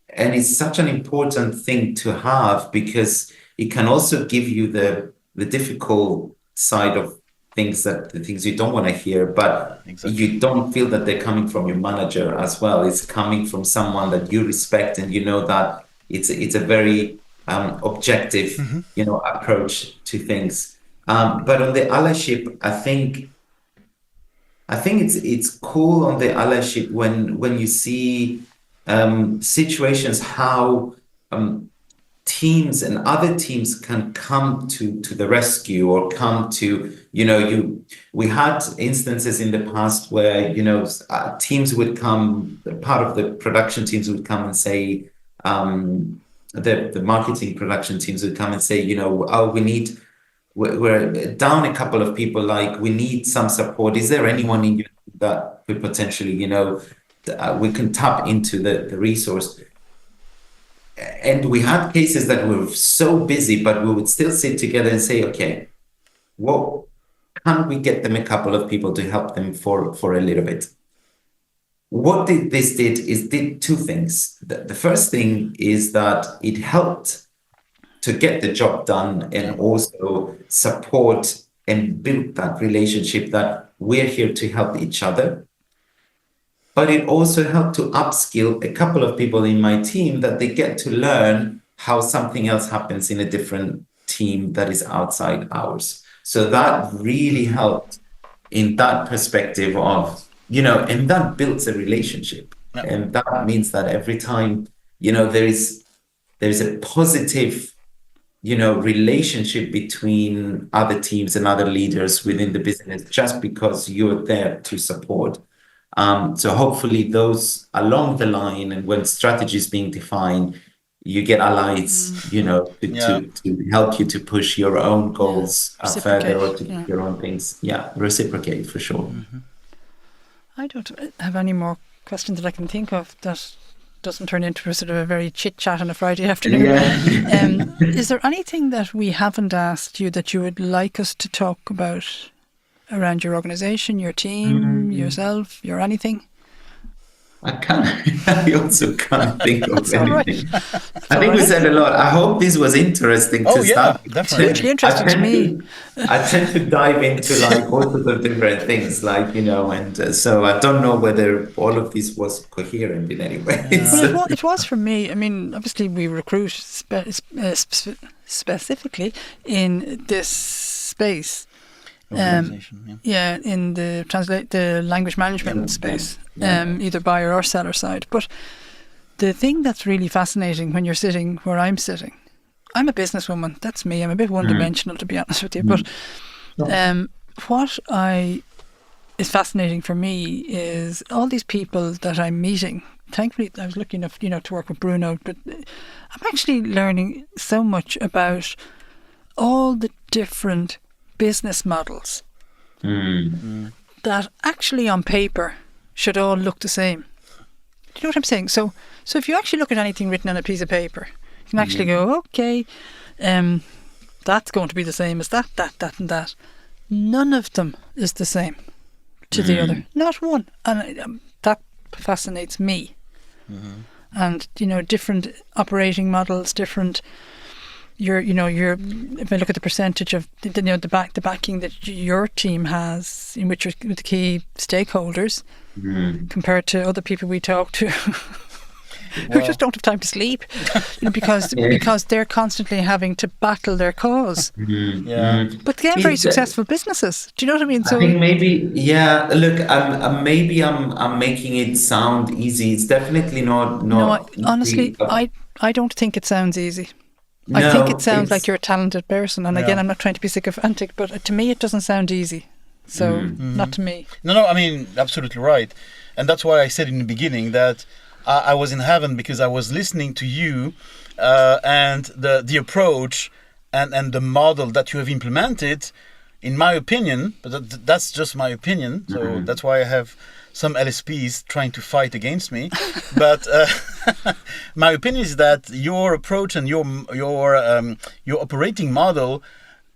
S2: it's such an important thing to have, because it can also give you the difficult side of things, the things you don't want to hear, but you don't feel that they're coming from your manager as well. It's coming from someone that you respect, and that it's a very objective approach to things. But on the allyship, I think it's cool on the allyship when you see situations how teams and other teams can come to the rescue, or come to, we had instances in the past where, teams would come, part of the production teams would come and say, the marketing production teams would come and say, we're down a couple of people, we need some support. Is there anyone in you that could potentially, we can tap into the resource? And we had cases that were so busy, but we would still sit together and say, okay, can we get them a couple of people to help them for a little bit? What this did two things. The first thing is that it helped to get the job done, and also support and build that relationship that we're here to help each other. But it also helped to upskill a couple of people in my team, that they get to learn how something else happens in a different team that is outside ours. So that really helped in that perspective of, and that builds a relationship. Yep. And that means that every time, there's a positive, relationship between other teams and other leaders within the business, just because you're there to support. So hopefully those along the line, and when strategy is being defined, you get allies, to help you to push your own goals further, or to do your own things. Yeah, reciprocate for sure.
S1: Mm-hmm. I don't have any more questions that I can think of that doesn't turn into sort of a very chit chat on a Friday afternoon. Yeah. Is there anything that we haven't asked you that you would like us to talk about around your organization, your team, yourself, your anything?
S2: I can't. I also can't think of
S1: That's all right.
S2: anything.
S1: That's
S2: I
S1: all
S2: think we
S1: right.
S2: said a lot. I hope this was interesting
S3: Oh
S2: to
S3: yeah,
S2: start.
S3: definitely.
S1: Hugely interesting to me.
S2: I tend to dive into like all sorts of different things, like and so I don't know whether all of this was coherent in any way.
S1: Well, it was for me. I mean, obviously we recruit specifically in this space.
S3: Organization,
S1: In the language management space, either buyer or seller side. But the thing that's really fascinating when you're sitting where I'm sitting, I'm a businesswoman. That's me. I'm a bit one-dimensional, to be honest with you. But what is fascinating for me is all these people that I'm meeting. Thankfully, I was lucky enough, to work with Bruno. But I'm actually learning so much about all the different business models that actually on paper should all look the same. Do you know what I'm saying? So if you actually look at anything written on a piece of paper, you can actually go, okay, that's going to be the same as that, and that. None of them is the same to the other. Not one. And that fascinates me. And, different operating models, different... if I look at the percentage of the backing that your team has, in which are the key stakeholders, compared to other people we talk to, who just don't have time to sleep, because they're constantly having to battle their cause. But they're very successful businesses. Do you know what I mean? So
S2: I think maybe, Look, I'm making it sound easy. It's definitely not.
S1: No, honestly, I don't think it sounds easy. I think it sounds like you're a talented person. And again, I'm not trying to be sycophantic, but to me, it doesn't sound easy. So, not to me.
S3: No, I mean, absolutely right. And that's why I said in the beginning that I was in heaven because I was listening to you and the approach and the model that you have implemented, in my opinion, but that's just my opinion. So that's why I have some LSPs trying to fight against me. But my opinion is that your approach and your operating model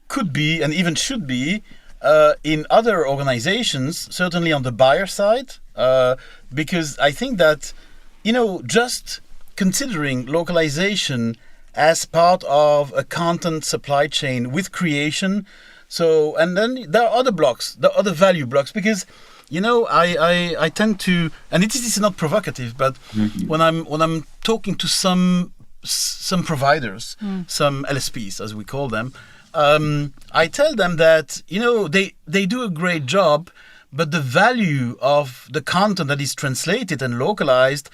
S3: could be and even should be in other organizations, certainly on the buyer side, because I think that, just considering localization as part of a content supply chain with creation. So, and then there are other blocks, the other value blocks, because I tend to, and it is not provocative, but when I'm talking to some providers, some LSPs as we call them, I tell them that they do a great job, but the value of the content that is translated and localized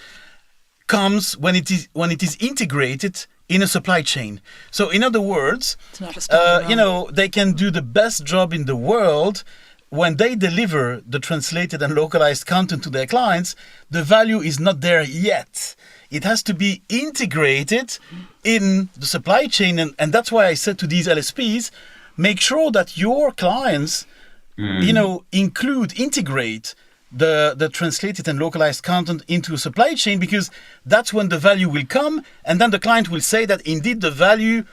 S3: comes when it is integrated in a supply chain. So in other words, they can do the best job in the world. When they deliver the translated and localized content to their clients, the value is not there yet. It has to be integrated in the supply chain. And that's why I said to these LSPs, make sure that your clients, integrate the translated and localized content into a supply chain, because that's when the value will come. And then the client will say that indeed the value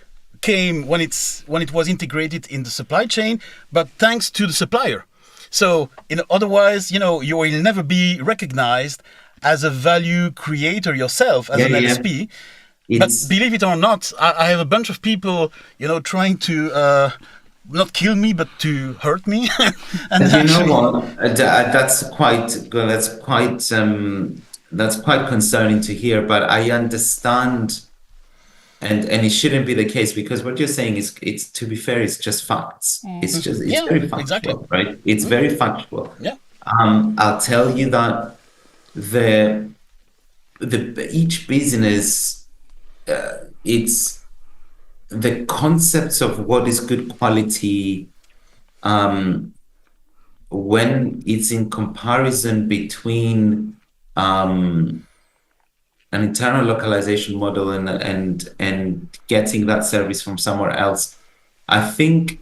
S3: came when it was integrated in the supply chain, but thanks to the supplier. So otherwise, you will never be recognized as a value creator yourself as an LSP. But believe it or not, I have a bunch of people, trying to not kill me, but to hurt me. And
S2: that's quite good. That's quite concerning to hear. But I understand. And it shouldn't be the case, because what you're saying is, to be fair, it's just facts. It's very factual, right? It's very factual.
S3: Yeah.
S2: I'll tell you that each business, it's the concepts of what is good quality, when it's in comparison between an internal localization model and getting that service from somewhere else. I think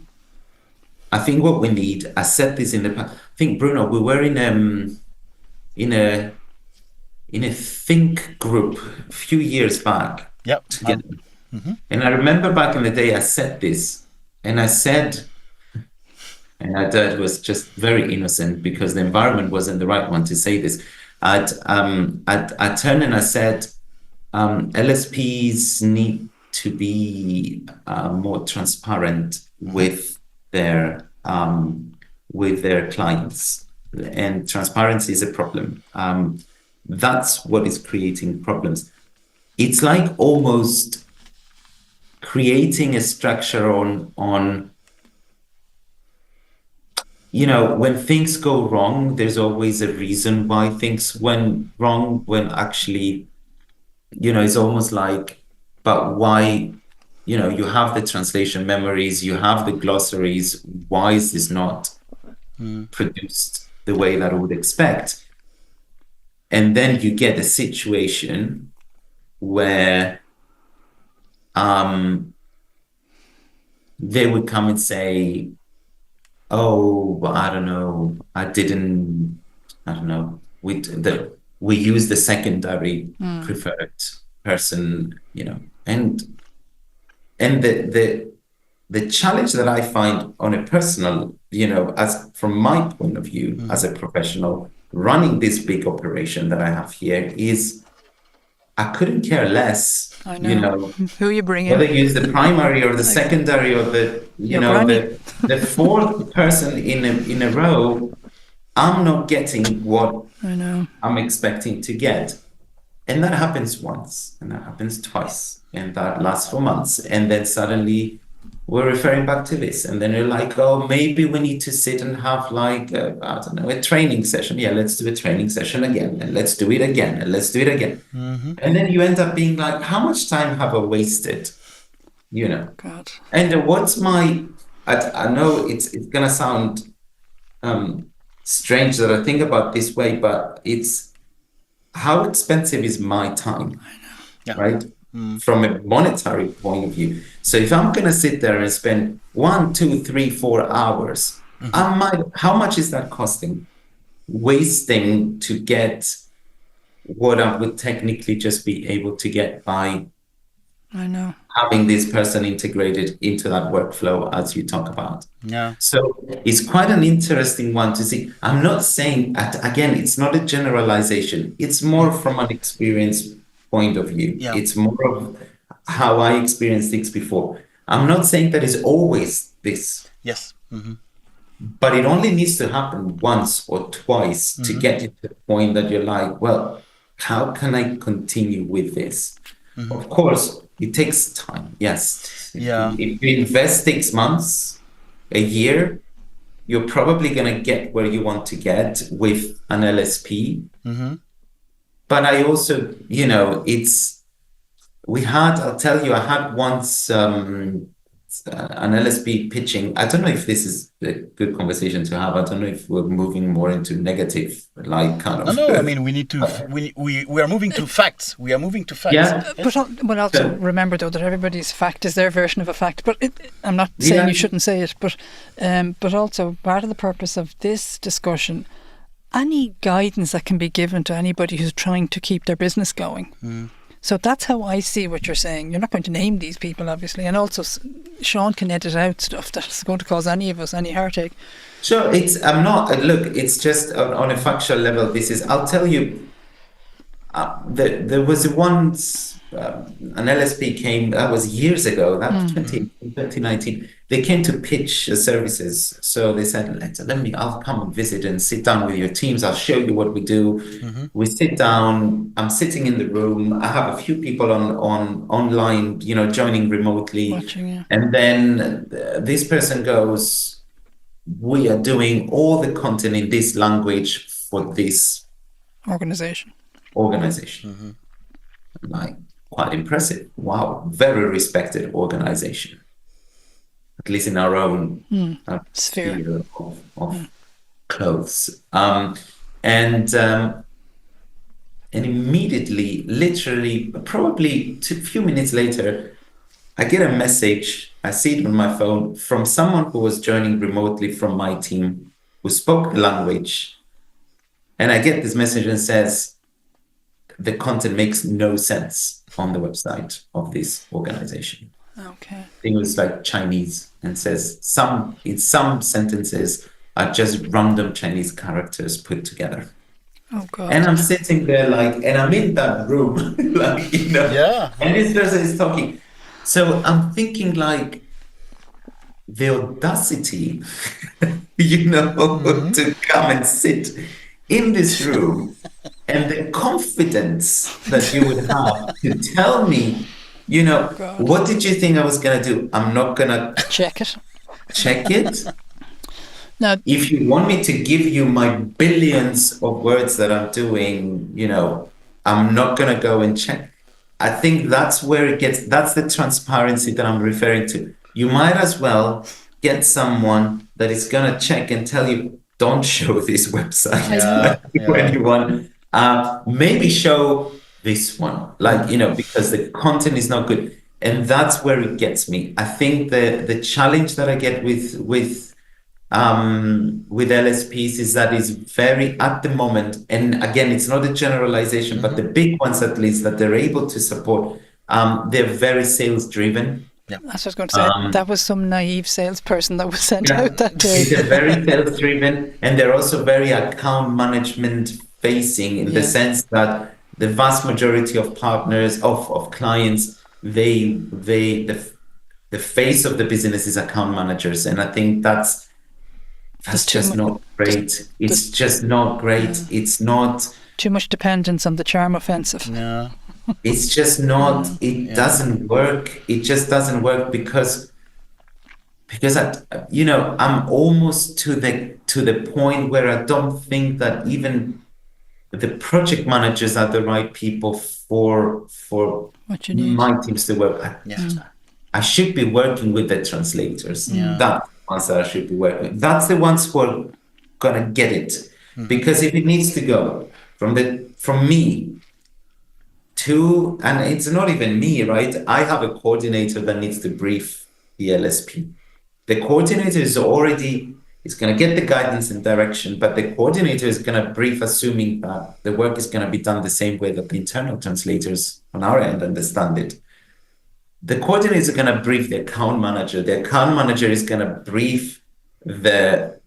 S2: what we need, I said this in the past, I think, Bruno, we were in a think group a few years back.
S3: Yep.
S2: Together. And I remember back in the day I said this, and I thought it was just very innocent because the environment wasn't the right one to say this. I turned and I said, LSPs need to be more transparent with their clients, and transparency is a problem. That's what is creating problems. It's like almost creating a structure on when things go wrong, there's always a reason why things went wrong, when actually, it's almost like, but why, you have the translation memories, you have the glossaries, why is this not produced the way that I would expect? And then you get a situation where they would come and say, oh, I don't know, we use the secondary preferred person, and the challenge that I find on a personal, as from my point of view, as a professional running this big operation that I have here, is I couldn't care less,
S1: I know. Who you bring in,
S2: whether you use the primary or the secondary or the fourth person in a row. I'm not getting what I'm expecting to get. And that happens once, and that happens twice, and that lasts for months. And then suddenly we're referring back to this. And then you're like, oh, maybe we need to sit and have a training session. Yeah, let's do a training session again, and let's do it again, and let's do it again. And then you end up being like, how much time have I wasted?
S1: God.
S2: And what's I know it's going to sound strange that I think about this way, but it's how expensive is my time, right? From a monetary point of view. So if I'm going to sit there and spend 1, 2, 3, 4 hours, how much is that costing? Wasting to get what I would technically just be able to get by having this person integrated into that workflow, as you talk about.
S3: Yeah.
S2: So it's quite an interesting one to see. I'm not saying, again, it's not a generalization. It's more from an experience point of view.
S3: Yeah.
S2: It's more of how I experienced things before. I'm not saying that it's always this.
S3: Yes.
S2: But it only needs to happen once or twice to get you to the point that you're like, well, how can I continue with this? Of course, it takes time. Yes.
S3: Yeah.
S2: If you invest 6 months, a year, you're probably going to get where you want to get with an LSP. But I also, I'll tell you, I had once an LSP pitching. I don't know if this is a good conversation to have. I don't know if we're moving more into negative, like kind of.
S3: No. I mean, we need to. We are moving to facts. We are moving to facts.
S2: Yeah.
S1: But also remember though that everybody's fact is their version of a fact. But I'm not saying you shouldn't say it. But also part of the purpose of this discussion, any guidance that can be given to anybody who's trying to keep their business going. So that's how I see what you're saying. You're not going to name these people, obviously. And also, Sean can edit out stuff that's going to cause any of us any heartache.
S2: Sure, it's just on a factual level, I'll tell you, there was once an LSP came, that was years ago, that was 2019. They came to pitch services. So they said, I'll come and visit and sit down with your teams. I'll show you what we do. We sit down, I'm sitting in the room. I have a few people on online, joining remotely.
S1: Watching,
S2: And then this person goes, we are doing all the content in this language for this
S1: organization.
S2: Like, quite impressive. Wow, very respected organization, at least in our own
S1: sphere
S2: of clothes. And immediately, literally, probably a few minutes later, I get a message. I see it on my phone from someone who was joining remotely from my team, who spoke the language. And I get this message and says, the content makes no sense on the website of this organization.
S1: Okay.
S2: I think it was like Chinese, and says some sentences are just random Chinese characters put together.
S1: Oh God.
S2: And I'm sitting there and I'm in that room,
S3: Yeah.
S2: and this person is talking. So I'm thinking the audacity, to come and sit in this room, and the confidence that you would have to tell me,
S1: God.
S2: what did you think I was going to do? I'm not going to
S1: Check it.
S2: check it.
S1: Now,
S2: If you want me to give you my billions of words that I'm doing, I'm not going to go and check. I think that's where that's the transparency that I'm referring to. You might as well get someone that is going to check and tell you, don't show this website when you want. Maybe show this one, because the content is not good. And that's where it gets me. I think the challenge that I get with LSPs is that it's very, at the moment, and again, it's not a generalization, but the big ones at least that they're able to support, they're very sales driven.
S1: Yeah. That's what I was going to say. That was some naive salesperson that was sent out that day.
S2: They're very sales driven, and they're also very account management facing in the sense that the vast majority of partners, of clients, the face of the business is account managers. And I think that's just not great. It's just not great. It's not
S1: too much dependence on the charm offensive.
S3: Yeah.
S2: It's just not, it doesn't work. It just doesn't work because I'm almost to the point where I don't think that even the project managers are the right people for
S1: what you need.
S2: My teams to work. I should be working with the translators. That's the ones that I should be working with. That's the ones who are gonna get it. Because if it needs to go from me to, and it's not even me, right? I have a coordinator that needs to brief the LSP. The coordinator is going to get the guidance and direction, but the coordinator is going to brief, assuming that the work is going to be done the same way that the internal translators on our end understand it. The coordinator is going to brief the account manager. The account manager is going to brief the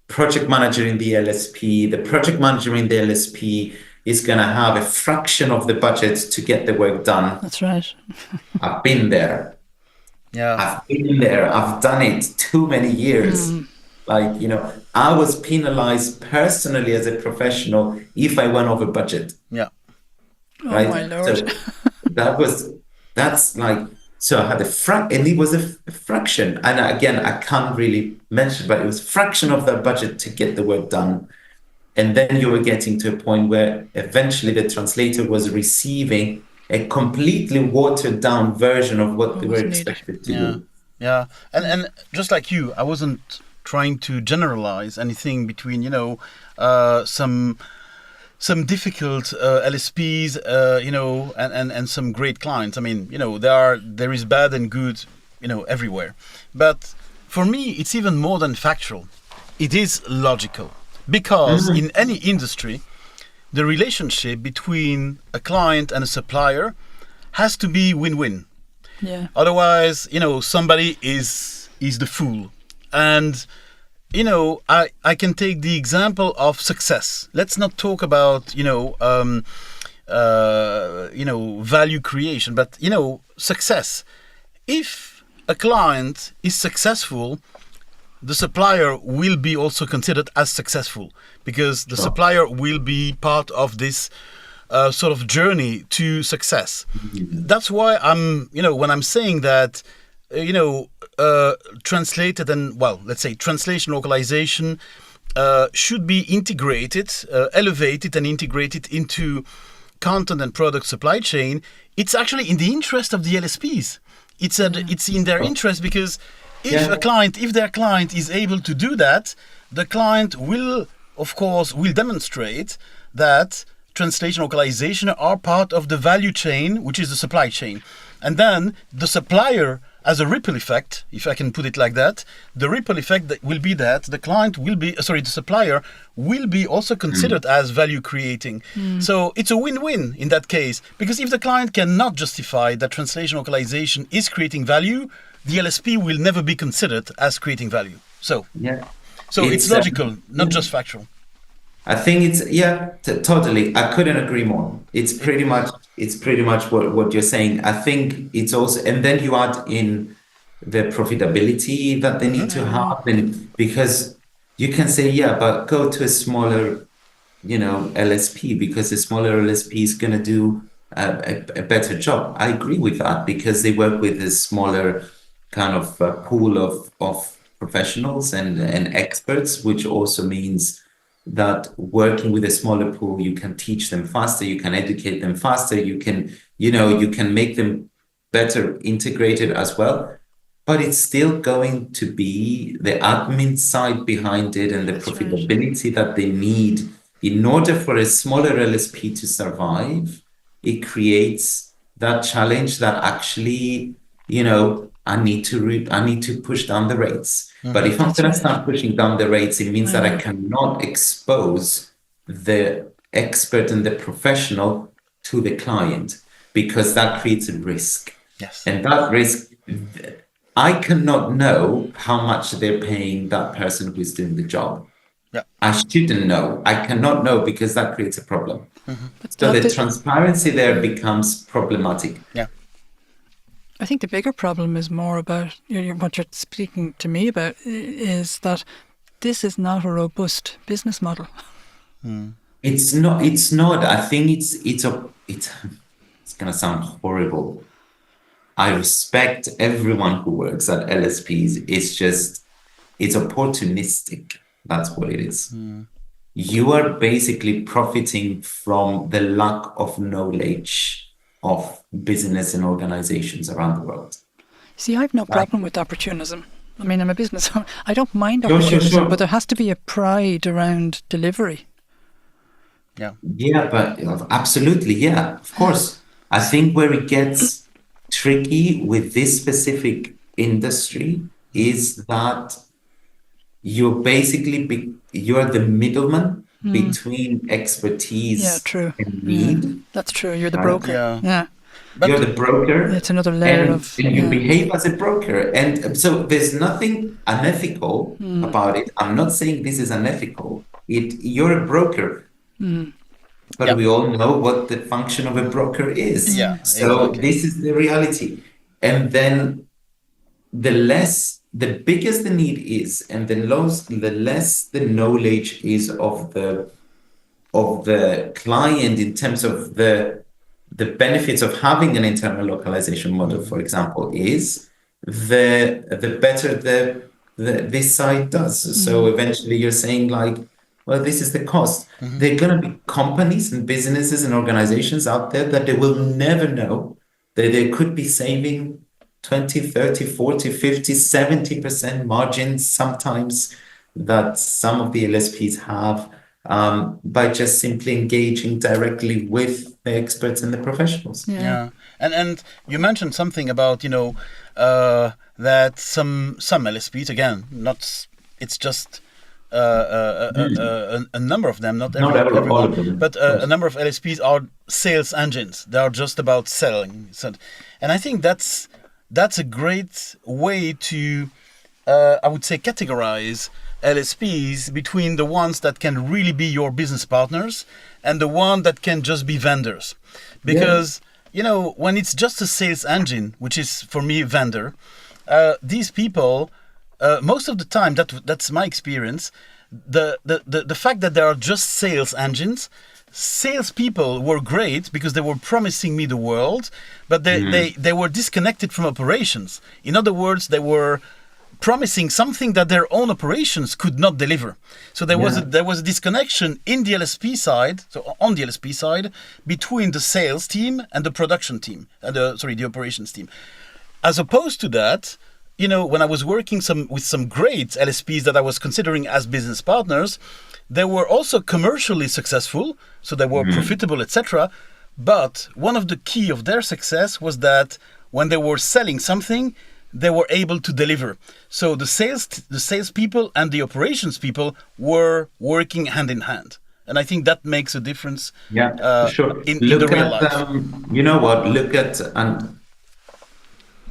S2: project manager in the LSP. The project manager in the LSP is going to have a fraction of the budget to get the work done.
S1: That's right.
S2: I've been there.
S3: Yeah.
S2: I've been there. I've done it too many years. I was penalized personally as a professional if I went over budget.
S3: Yeah.
S2: Right?
S1: Oh my Lord.
S2: So so I had and it was a fraction. And again, I can't really mention, but it was a fraction of that budget to get the work done. And then you were getting to a point where eventually the translator was receiving a completely watered down version of what they were expected to do.
S3: Yeah. And just like you, I wasn't trying to generalize anything between, some difficult LSPs, and some great clients. I mean, there is bad and good, everywhere. But for me, it's even more than factual. It is logical. Because in any industry, the relationship between a client and a supplier has to be win-win.
S1: Yeah.
S3: Otherwise, somebody is the fool. And, I can take the example of success. Let's not talk about, value creation, but, success. If a client is successful, the supplier will be also considered as successful because the supplier will be part of this sort of journey to success. That's why when I'm saying that, translated and, let's say translation localization should be integrated, elevated and integrated into content and product supply chain. It's actually in the interest of the LSPs. It's in their interest because if their client is able to do that, the client will demonstrate that translation localization are part of the value chain, which is the supply chain. And then the supplier, as a ripple effect, if I can put it like that, the ripple effect that will be that the supplier will be also considered as value creating. So it's a win-win in that case, because if the client cannot justify that translation localization is creating value, the LSP will never be considered as creating value. So it's logical, not just factual.
S2: I think it's totally. I couldn't agree more. It's pretty much what you're saying. I think it's also, and then you add in the profitability that they need to have, and because you can say, yeah, but go to a smaller, LSP, because a smaller LSP is going to do a better job. I agree with that, because they work with a smaller kind of pool of professionals and experts, which also means that working with a smaller pool, you can teach them faster, you can educate them faster, you can make them better integrated as well. But it's still going to be the admin side behind it, and the profitability that they need in order for a smaller LSP to survive. It creates that challenge that actually, I need to push down the rates. But if I'm going to start pushing down the rates, it means that I cannot expose the expert and the professional to the client, because that creates a risk.
S3: Yes.
S2: And that risk, I cannot know how much they're paying that person who's doing the job.
S3: Yeah.
S2: I shouldn't know. I cannot know, because that creates a problem. So the transparency there becomes problematic.
S3: Yeah.
S1: I think the bigger problem is more about what you're speaking to me about, is that this is not a robust business model.
S2: It's not. I think it's going to sound horrible. I respect everyone who works at LSPs. It's opportunistic. That's what it is. You are basically profiting from the lack of knowledge of business and organizations around the world.
S1: See, I have no problem with opportunism. I mean, I'm a business owner. I don't mind opportunism, but there has to be a pride around delivery.
S3: Yeah.
S2: Yeah, but absolutely, yeah, of course. I think where it gets tricky with this specific industry is that you're basically you're the middleman between expertise and need.
S1: Yeah. That's true. You're the broker.
S3: Yeah.
S2: But you're the broker.
S1: It's another layer
S2: and you behave as a broker. And so there's nothing unethical about it. I'm not saying this is unethical. You're a broker. But we all know what the function of a broker is.
S3: Yeah.
S2: So this is the reality. And then the biggest the need is, and the less the knowledge is of the client in terms of the benefits of having an internal localization model, for example, is the better this side does. So eventually you're saying like, well, this is the cost. There are going to be companies and businesses and organizations out there that they will never know that they could be saving 20, 30, 40, 50, 70% margins sometimes that some of the LSPs have by just simply engaging directly with the experts and the professionals.
S3: Yeah. And you mentioned something about, that some LSPs, again, it's just a number of them, not everyone, but a number of LSPs are sales engines. They are just about selling. So, and I think that's a great way to, I would say, categorize LSPs between the ones that can really be your business partners and the one that can just be vendors. Because, when it's just a sales engine, which is for me vendor, these people, most of the time, that's my experience, the fact that there are just sales engines, salespeople were great because they were promising me the world, but they were disconnected from operations. In other words, they were promising something that their own operations could not deliver. So there was a disconnection in the LSP side, so on the LSP side, between the sales team and the production team, the operations team. As opposed to that, when I was working with some great LSPs that I was considering as business partners, they were also commercially successful, so they were profitable, etc. But one of the key of their success was that when they were selling something, they were able to deliver. So the sales people and the operations people were working hand in hand. And I think that makes a difference
S2: for sure.
S3: in the real life.
S2: You know what? Look at, and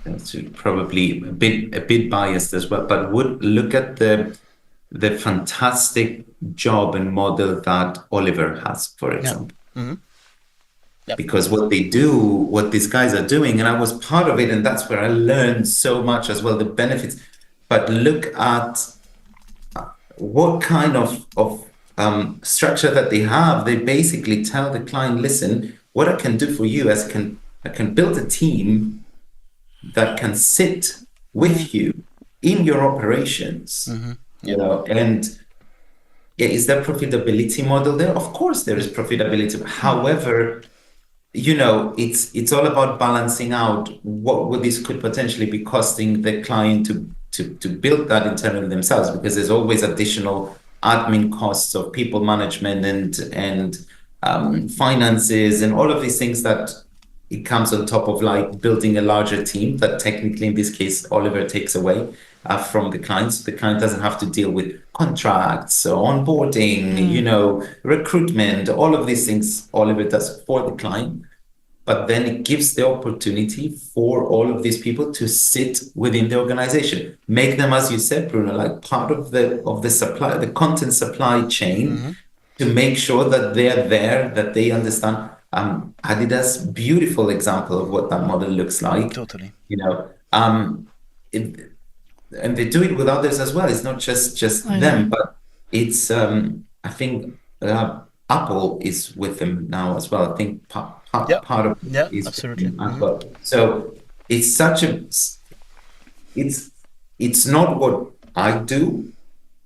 S2: it's probably a bit biased as well, but look at the fantastic job and model that Oliver has, for example.
S3: Yep.
S2: Because what they do, what these guys are doing, and I was part of it, and that's where I learned so much as well, the benefits. But look at what kind of structure that they have. They basically tell the client, listen, what I can do for you is I can build a team that can sit with you in your operations, you know, and is there profitability model there? Of course there is profitability. However, you know, it's all about balancing out what this could potentially be costing the client to build that internally themselves, because there's always additional admin costs of people management and finances and all of these things that it comes on top of, like building a larger team that technically in this case Oliver takes away from the client. So the client doesn't have to deal with contracts, onboarding, you know, recruitment, all of these things Oliver does for the client. But then it gives the opportunity for all of these people to sit within the organization, make them, as you said, Bruno, like part of the supply, the content supply chain, to make sure that they're there, that they understand. Adidas, beautiful example of what that model looks like.
S3: Totally.
S2: You know, and they do it with others as well. It's not just them, but it's I think Apple is with them now as well. I think part of it is
S3: absolutely
S2: as well. So it's such a it's not what I do,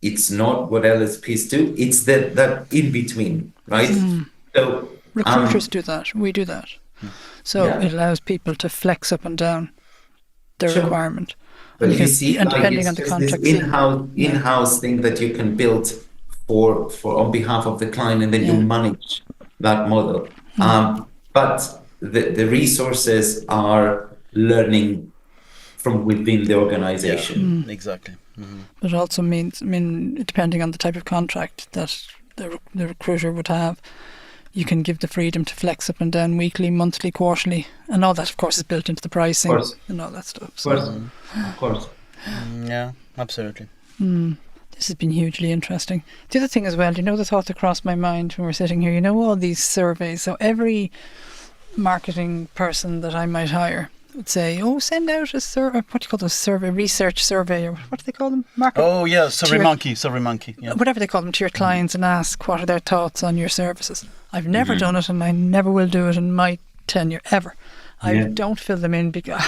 S2: it's not what LSPs do, it's that in between, right? So
S1: recruiters do that, we do that. So it allows people to flex up and down their requirement.
S2: But you see,
S1: and
S2: like,
S1: depending on the contract,
S2: this in-house thing that you can build for on behalf of the client, and then you manage that model. But the resources are learning from within the organization.
S3: Exactly.
S1: But it also means, I mean, depending on the type of contract that the recruiter would have, you can give the freedom to flex up and down weekly, monthly, quarterly, and all that, of course, is built into the pricing and all that stuff.
S2: Of course.
S3: Yeah, absolutely.
S1: This has been hugely interesting. The other thing as well, you know, the thought that crossed my mind when we're sitting here, you know, all these surveys. So every marketing person that I might hire would say, oh, send out a survey, what do you call those survey, research survey, or what do they call them?
S3: Survey monkey. Yeah.
S1: Whatever they call them, to your clients, and ask what are their thoughts on your services. I've never done it, and I never will do it in my tenure, ever. I don't fill them in because...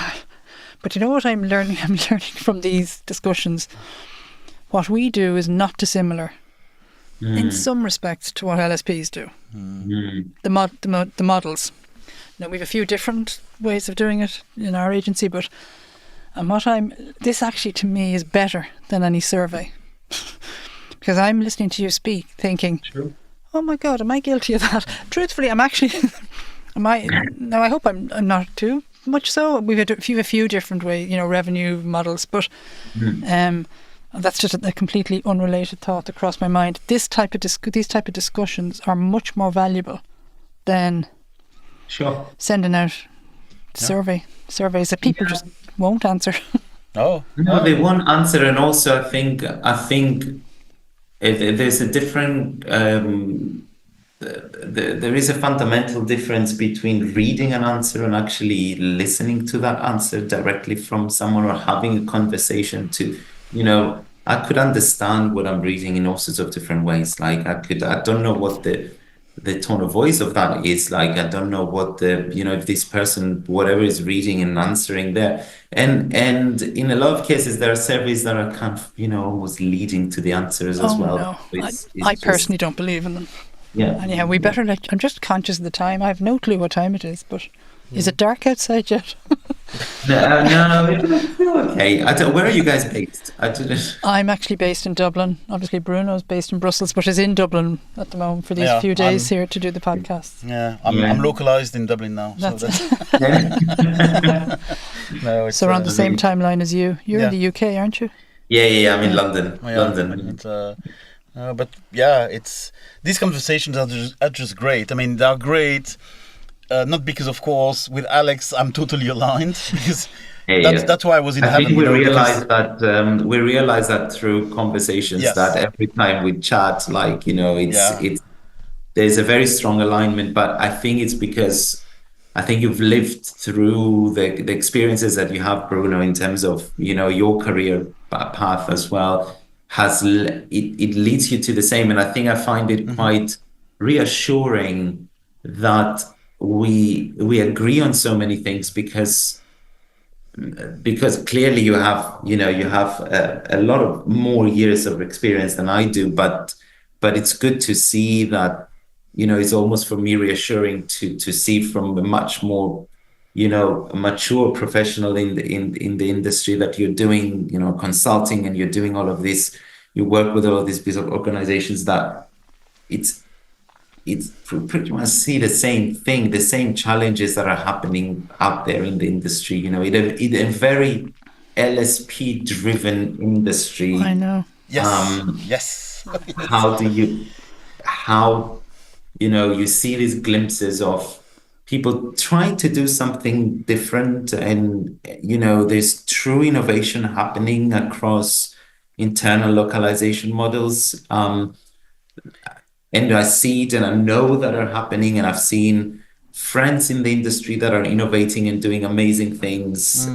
S1: But you know what I'm learning? I'm learning from these discussions. What we do is not dissimilar in some respects to what LSPs do. The models. Now, we have a few different ways of doing it in our agency, but this actually to me is better than any survey. Because I'm listening to you speak thinking, oh my God, am I guilty of that? Truthfully, I'm actually, now I hope I'm not too much so. We've had a few different ways, you know, revenue models, but that's just a completely unrelated thought that crossed my mind. These type of discussions are much more valuable than sending out surveys that people just won't answer.
S3: No,
S2: they won't answer. And also I think there's a different there is a fundamental difference between reading an answer and actually listening to that answer directly from someone, or having a conversation to, you know, I could understand what I'm reading in all sorts of different ways. Like I don't know what the tone of voice of that is like. I don't know what if this person, whatever is reading and answering there. And in a lot of cases, there are surveys that are kind of, almost leading to the answers as well.
S1: No. I personally don't believe in them.
S2: Yeah.
S1: Anyhow, we better I'm just conscious of the time. I have no clue what time it is, but is it dark outside yet?
S2: No, it's okay. Where are you guys based?
S1: I'm actually based in Dublin. Obviously, Bruno's based in Brussels, but is in Dublin at the moment for these few days here to do the podcast.
S3: Yeah, I'm localized in Dublin now. So
S1: we're on the same timeline as you. You're in the UK, aren't you?
S2: Yeah. I'm in London. London.
S3: But yeah, these conversations are just great. I mean, they're great not because, of course, with Alex, I'm totally aligned, because
S2: Yeah.
S3: that's why I was in
S2: I
S3: heaven.
S2: think we
S3: you know,
S2: realized that we realized that through conversations
S3: Yes.
S2: that every time we chat, like, you know, it's there's a very strong alignment, but I think it's because I think you've lived through the experiences that you have, Bruno, in terms of, you know, your career path as well, it leads you to the same. And I think I find it quite reassuring that we agree on so many things, because clearly you have, you know, you have a lot of more years of experience than I do, but it's good to see that, you know, it's almost for me reassuring to see from a much more, you know, mature professional in the industry that you're doing, you know, consulting, and you're doing all of this, you work with all of these big organizations, that it's pretty much see the same thing, the same challenges that are happening out there in the industry. You know, in a very LSP driven industry.
S1: I know.
S3: Yes. Yes.
S2: How you know, you see these glimpses of people trying to do something different, and, you know, there's true innovation happening across internal localization models. And I see it and I know that are happening, and I've seen friends in the industry that are innovating and doing amazing things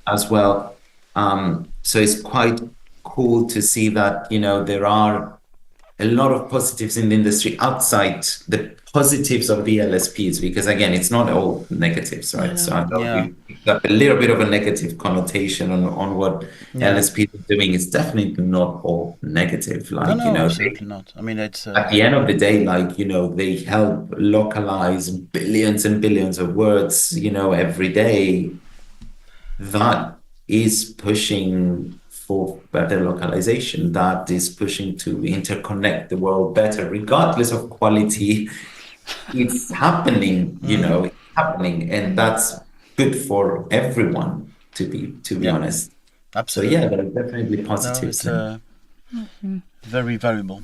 S2: as well. So it's quite cool to see that, you know, there are a lot of positives in the industry outside the positives of the LSPs, because again, it's not all negatives, right? So I know we've got a little bit of a negative connotation on what LSPs are doing. It's definitely not all negative. Like,
S3: no,
S2: you know,
S3: absolutely not. I mean, it's
S2: at the end of the day, like, you know, they help localize billions and billions of words, you know, every day. That is pushing for better localization, that is pushing to interconnect the world better, regardless of quality. It's happening, you know, it's happening, and that's good for everyone, to be honest.
S3: Absolutely.
S2: So yeah, there are definitely positives.
S3: No, it's very valuable.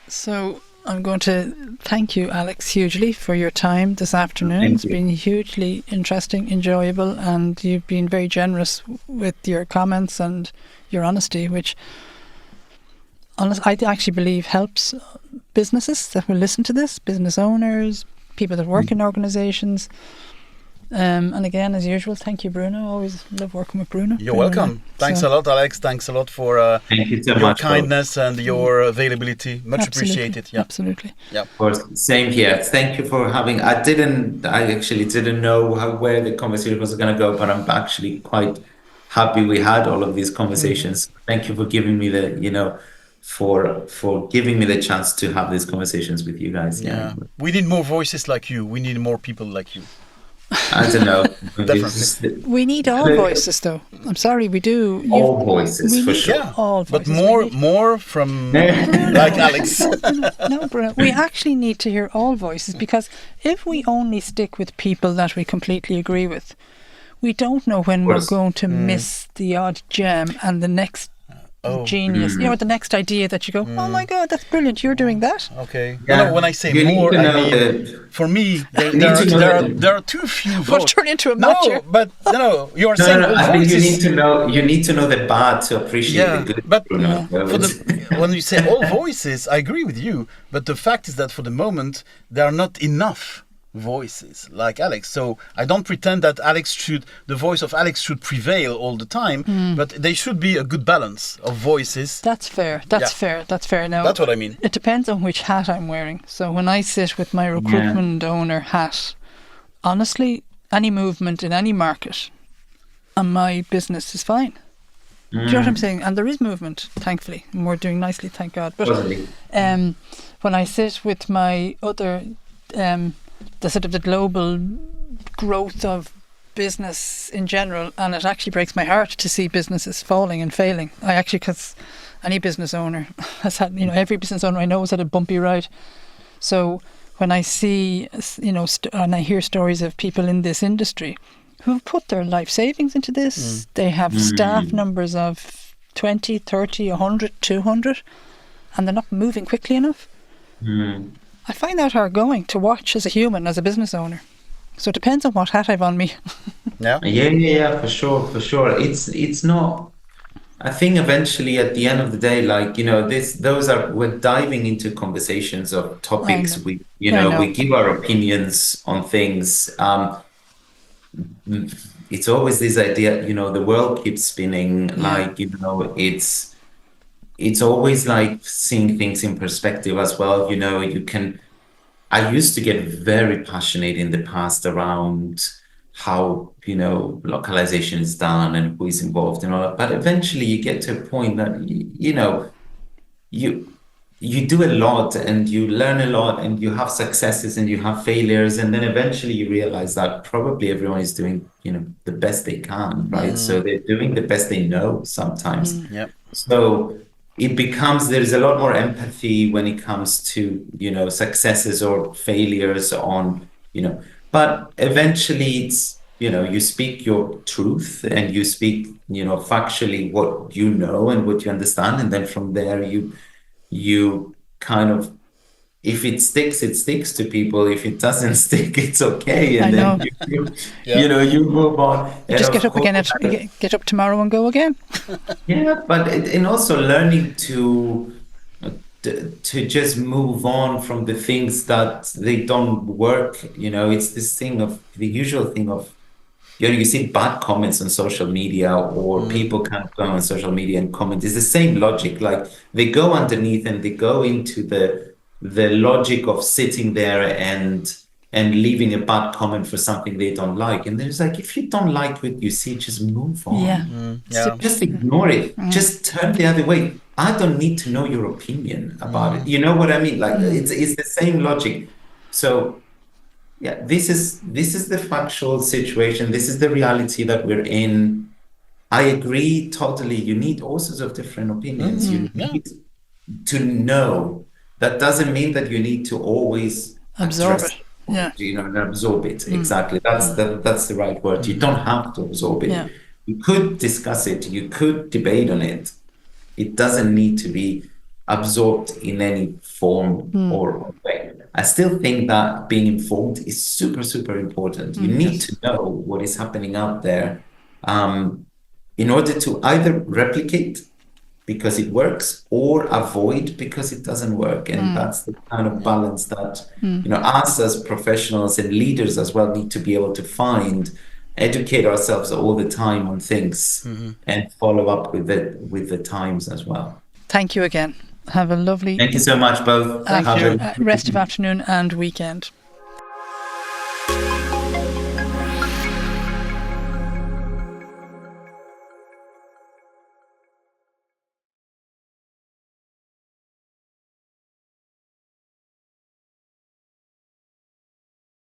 S1: So I'm going to thank you, Alex, hugely for your time this afternoon. It's been hugely interesting, enjoyable, and you've been very generous with your comments and your honesty, which I actually believe helps businesses that will listen to this, business owners, people that work in organizations. And again, as usual, thank you, Bruno. Always love working with Bruno.
S3: You're welcome. Thanks a lot, Alex. Thanks a lot for
S2: thank you so
S3: your
S2: much,
S3: kindness and your availability. Much appreciated. Yeah.
S1: Absolutely.
S3: Yeah.
S2: Of course. Same here. Thank you for having. I actually didn't know where the conversation was going to go, but I'm actually quite happy we had all of these conversations. Thank you for giving me the, you know, for giving me the chance to have these conversations with you guys.
S3: Yeah. We need more voices like you. We need more people like you.
S2: I don't know.
S3: Definitely.
S1: We need all voices, though. I'm sorry, we do.
S2: All voices, for sure.
S3: Yeah,
S1: all voices.
S3: But more from like Alex.
S1: No, Bruno. We actually need to hear all voices, because if we only stick with people that we completely agree with, we don't know when we're going to miss the odd gem and the next genius. You know, the next idea that you go, oh my God, that's brilliant, you're doing that.
S3: Okay.
S2: Yeah.
S3: When I say
S2: You
S3: more,
S2: need to
S3: I
S2: know
S3: mean, for me, there are too few
S1: We'll
S3: votes.
S1: turn into a match here.
S3: But you are saying
S2: I think
S3: voices.
S2: you need to know the bad to appreciate the good.
S3: But
S2: Bruno.
S3: when you say all voices, I agree with you. But the fact is that for the moment, there are not enough voices like Alex. So I don't pretend that the voice of Alex should prevail all the time, but there should be a good balance of voices.
S1: That's fair. That's fair. Now,
S3: that's what I mean.
S1: It depends on which hat I'm wearing. So when I sit with my recruitment owner hat, honestly, any movement in any market and my business is fine. Do you know what I'm saying? And there is movement, thankfully, and we're doing nicely, thank God. But when I sit with my other the sort of the global growth of business in general, and it actually breaks my heart to see businesses falling and failing. Because any business owner has had, you know, every business owner I know has had a bumpy ride. So when I see, you know, and I hear stories of people in this industry who've put their life savings into this, they have staff numbers of 20, 30, 100, 200, and they're not moving quickly enough. I find that hard going to watch as a human, as a business owner. So it depends on what hat I've on me.
S2: Yeah, for sure. It's not. I think eventually, at the end of the day, like, we're diving into conversations of topics. We give our opinions on things. It's always this idea, the world keeps spinning. Like, it's always like seeing things in perspective as well. I used to get very passionate in the past around how, localization is done and who is involved and all that. But eventually you get to a point that, you do a lot and you learn a lot and you have successes and you have failures. And then eventually you realize that probably everyone is doing, the best they can, right? So they're doing the best they know sometimes. So there's a lot more empathy when it comes to, successes or failures but eventually it's, you speak your truth and you speak, factually what you know and what you understand. And then from there, you kind of, if it sticks, it sticks to people. If it doesn't stick, it's okay. And then you move on.
S1: You just get up again, get up tomorrow and go again.
S2: And also learning to just move on from the things that they don't work. It's this thing of the usual thing of, you see bad comments on social media, or people kind of go on social media and comment. It's the same logic. Like, they go underneath and they go into the logic of sitting there and leaving a bad comment for something they don't like. And there's like, if you don't like what you see, just move on. Just ignore it. Just turn the other way. I don't need to know your opinion about it. You know what I mean? Like, it's the same logic. So this is the factual situation. This is the reality that we're in. I agree totally. You need all sorts of different opinions. You need to know. That doesn't mean that you need to always
S1: absorb it.
S2: And absorb it. Exactly. That's the right word. You don't have to absorb it. You could discuss it. You could debate on it. It doesn't need to be absorbed in any form or way. I still think that being informed is super, super important. You need to know what is happening out there in order to either replicate because it works or avoid because it doesn't work. And that's the kind of balance that, us as professionals and leaders as well need to be able to find, educate ourselves all the time on things and follow up with the times as well.
S1: Thank you again. Have a lovely...
S2: Thank you so much, both.
S1: Rest of afternoon and weekend.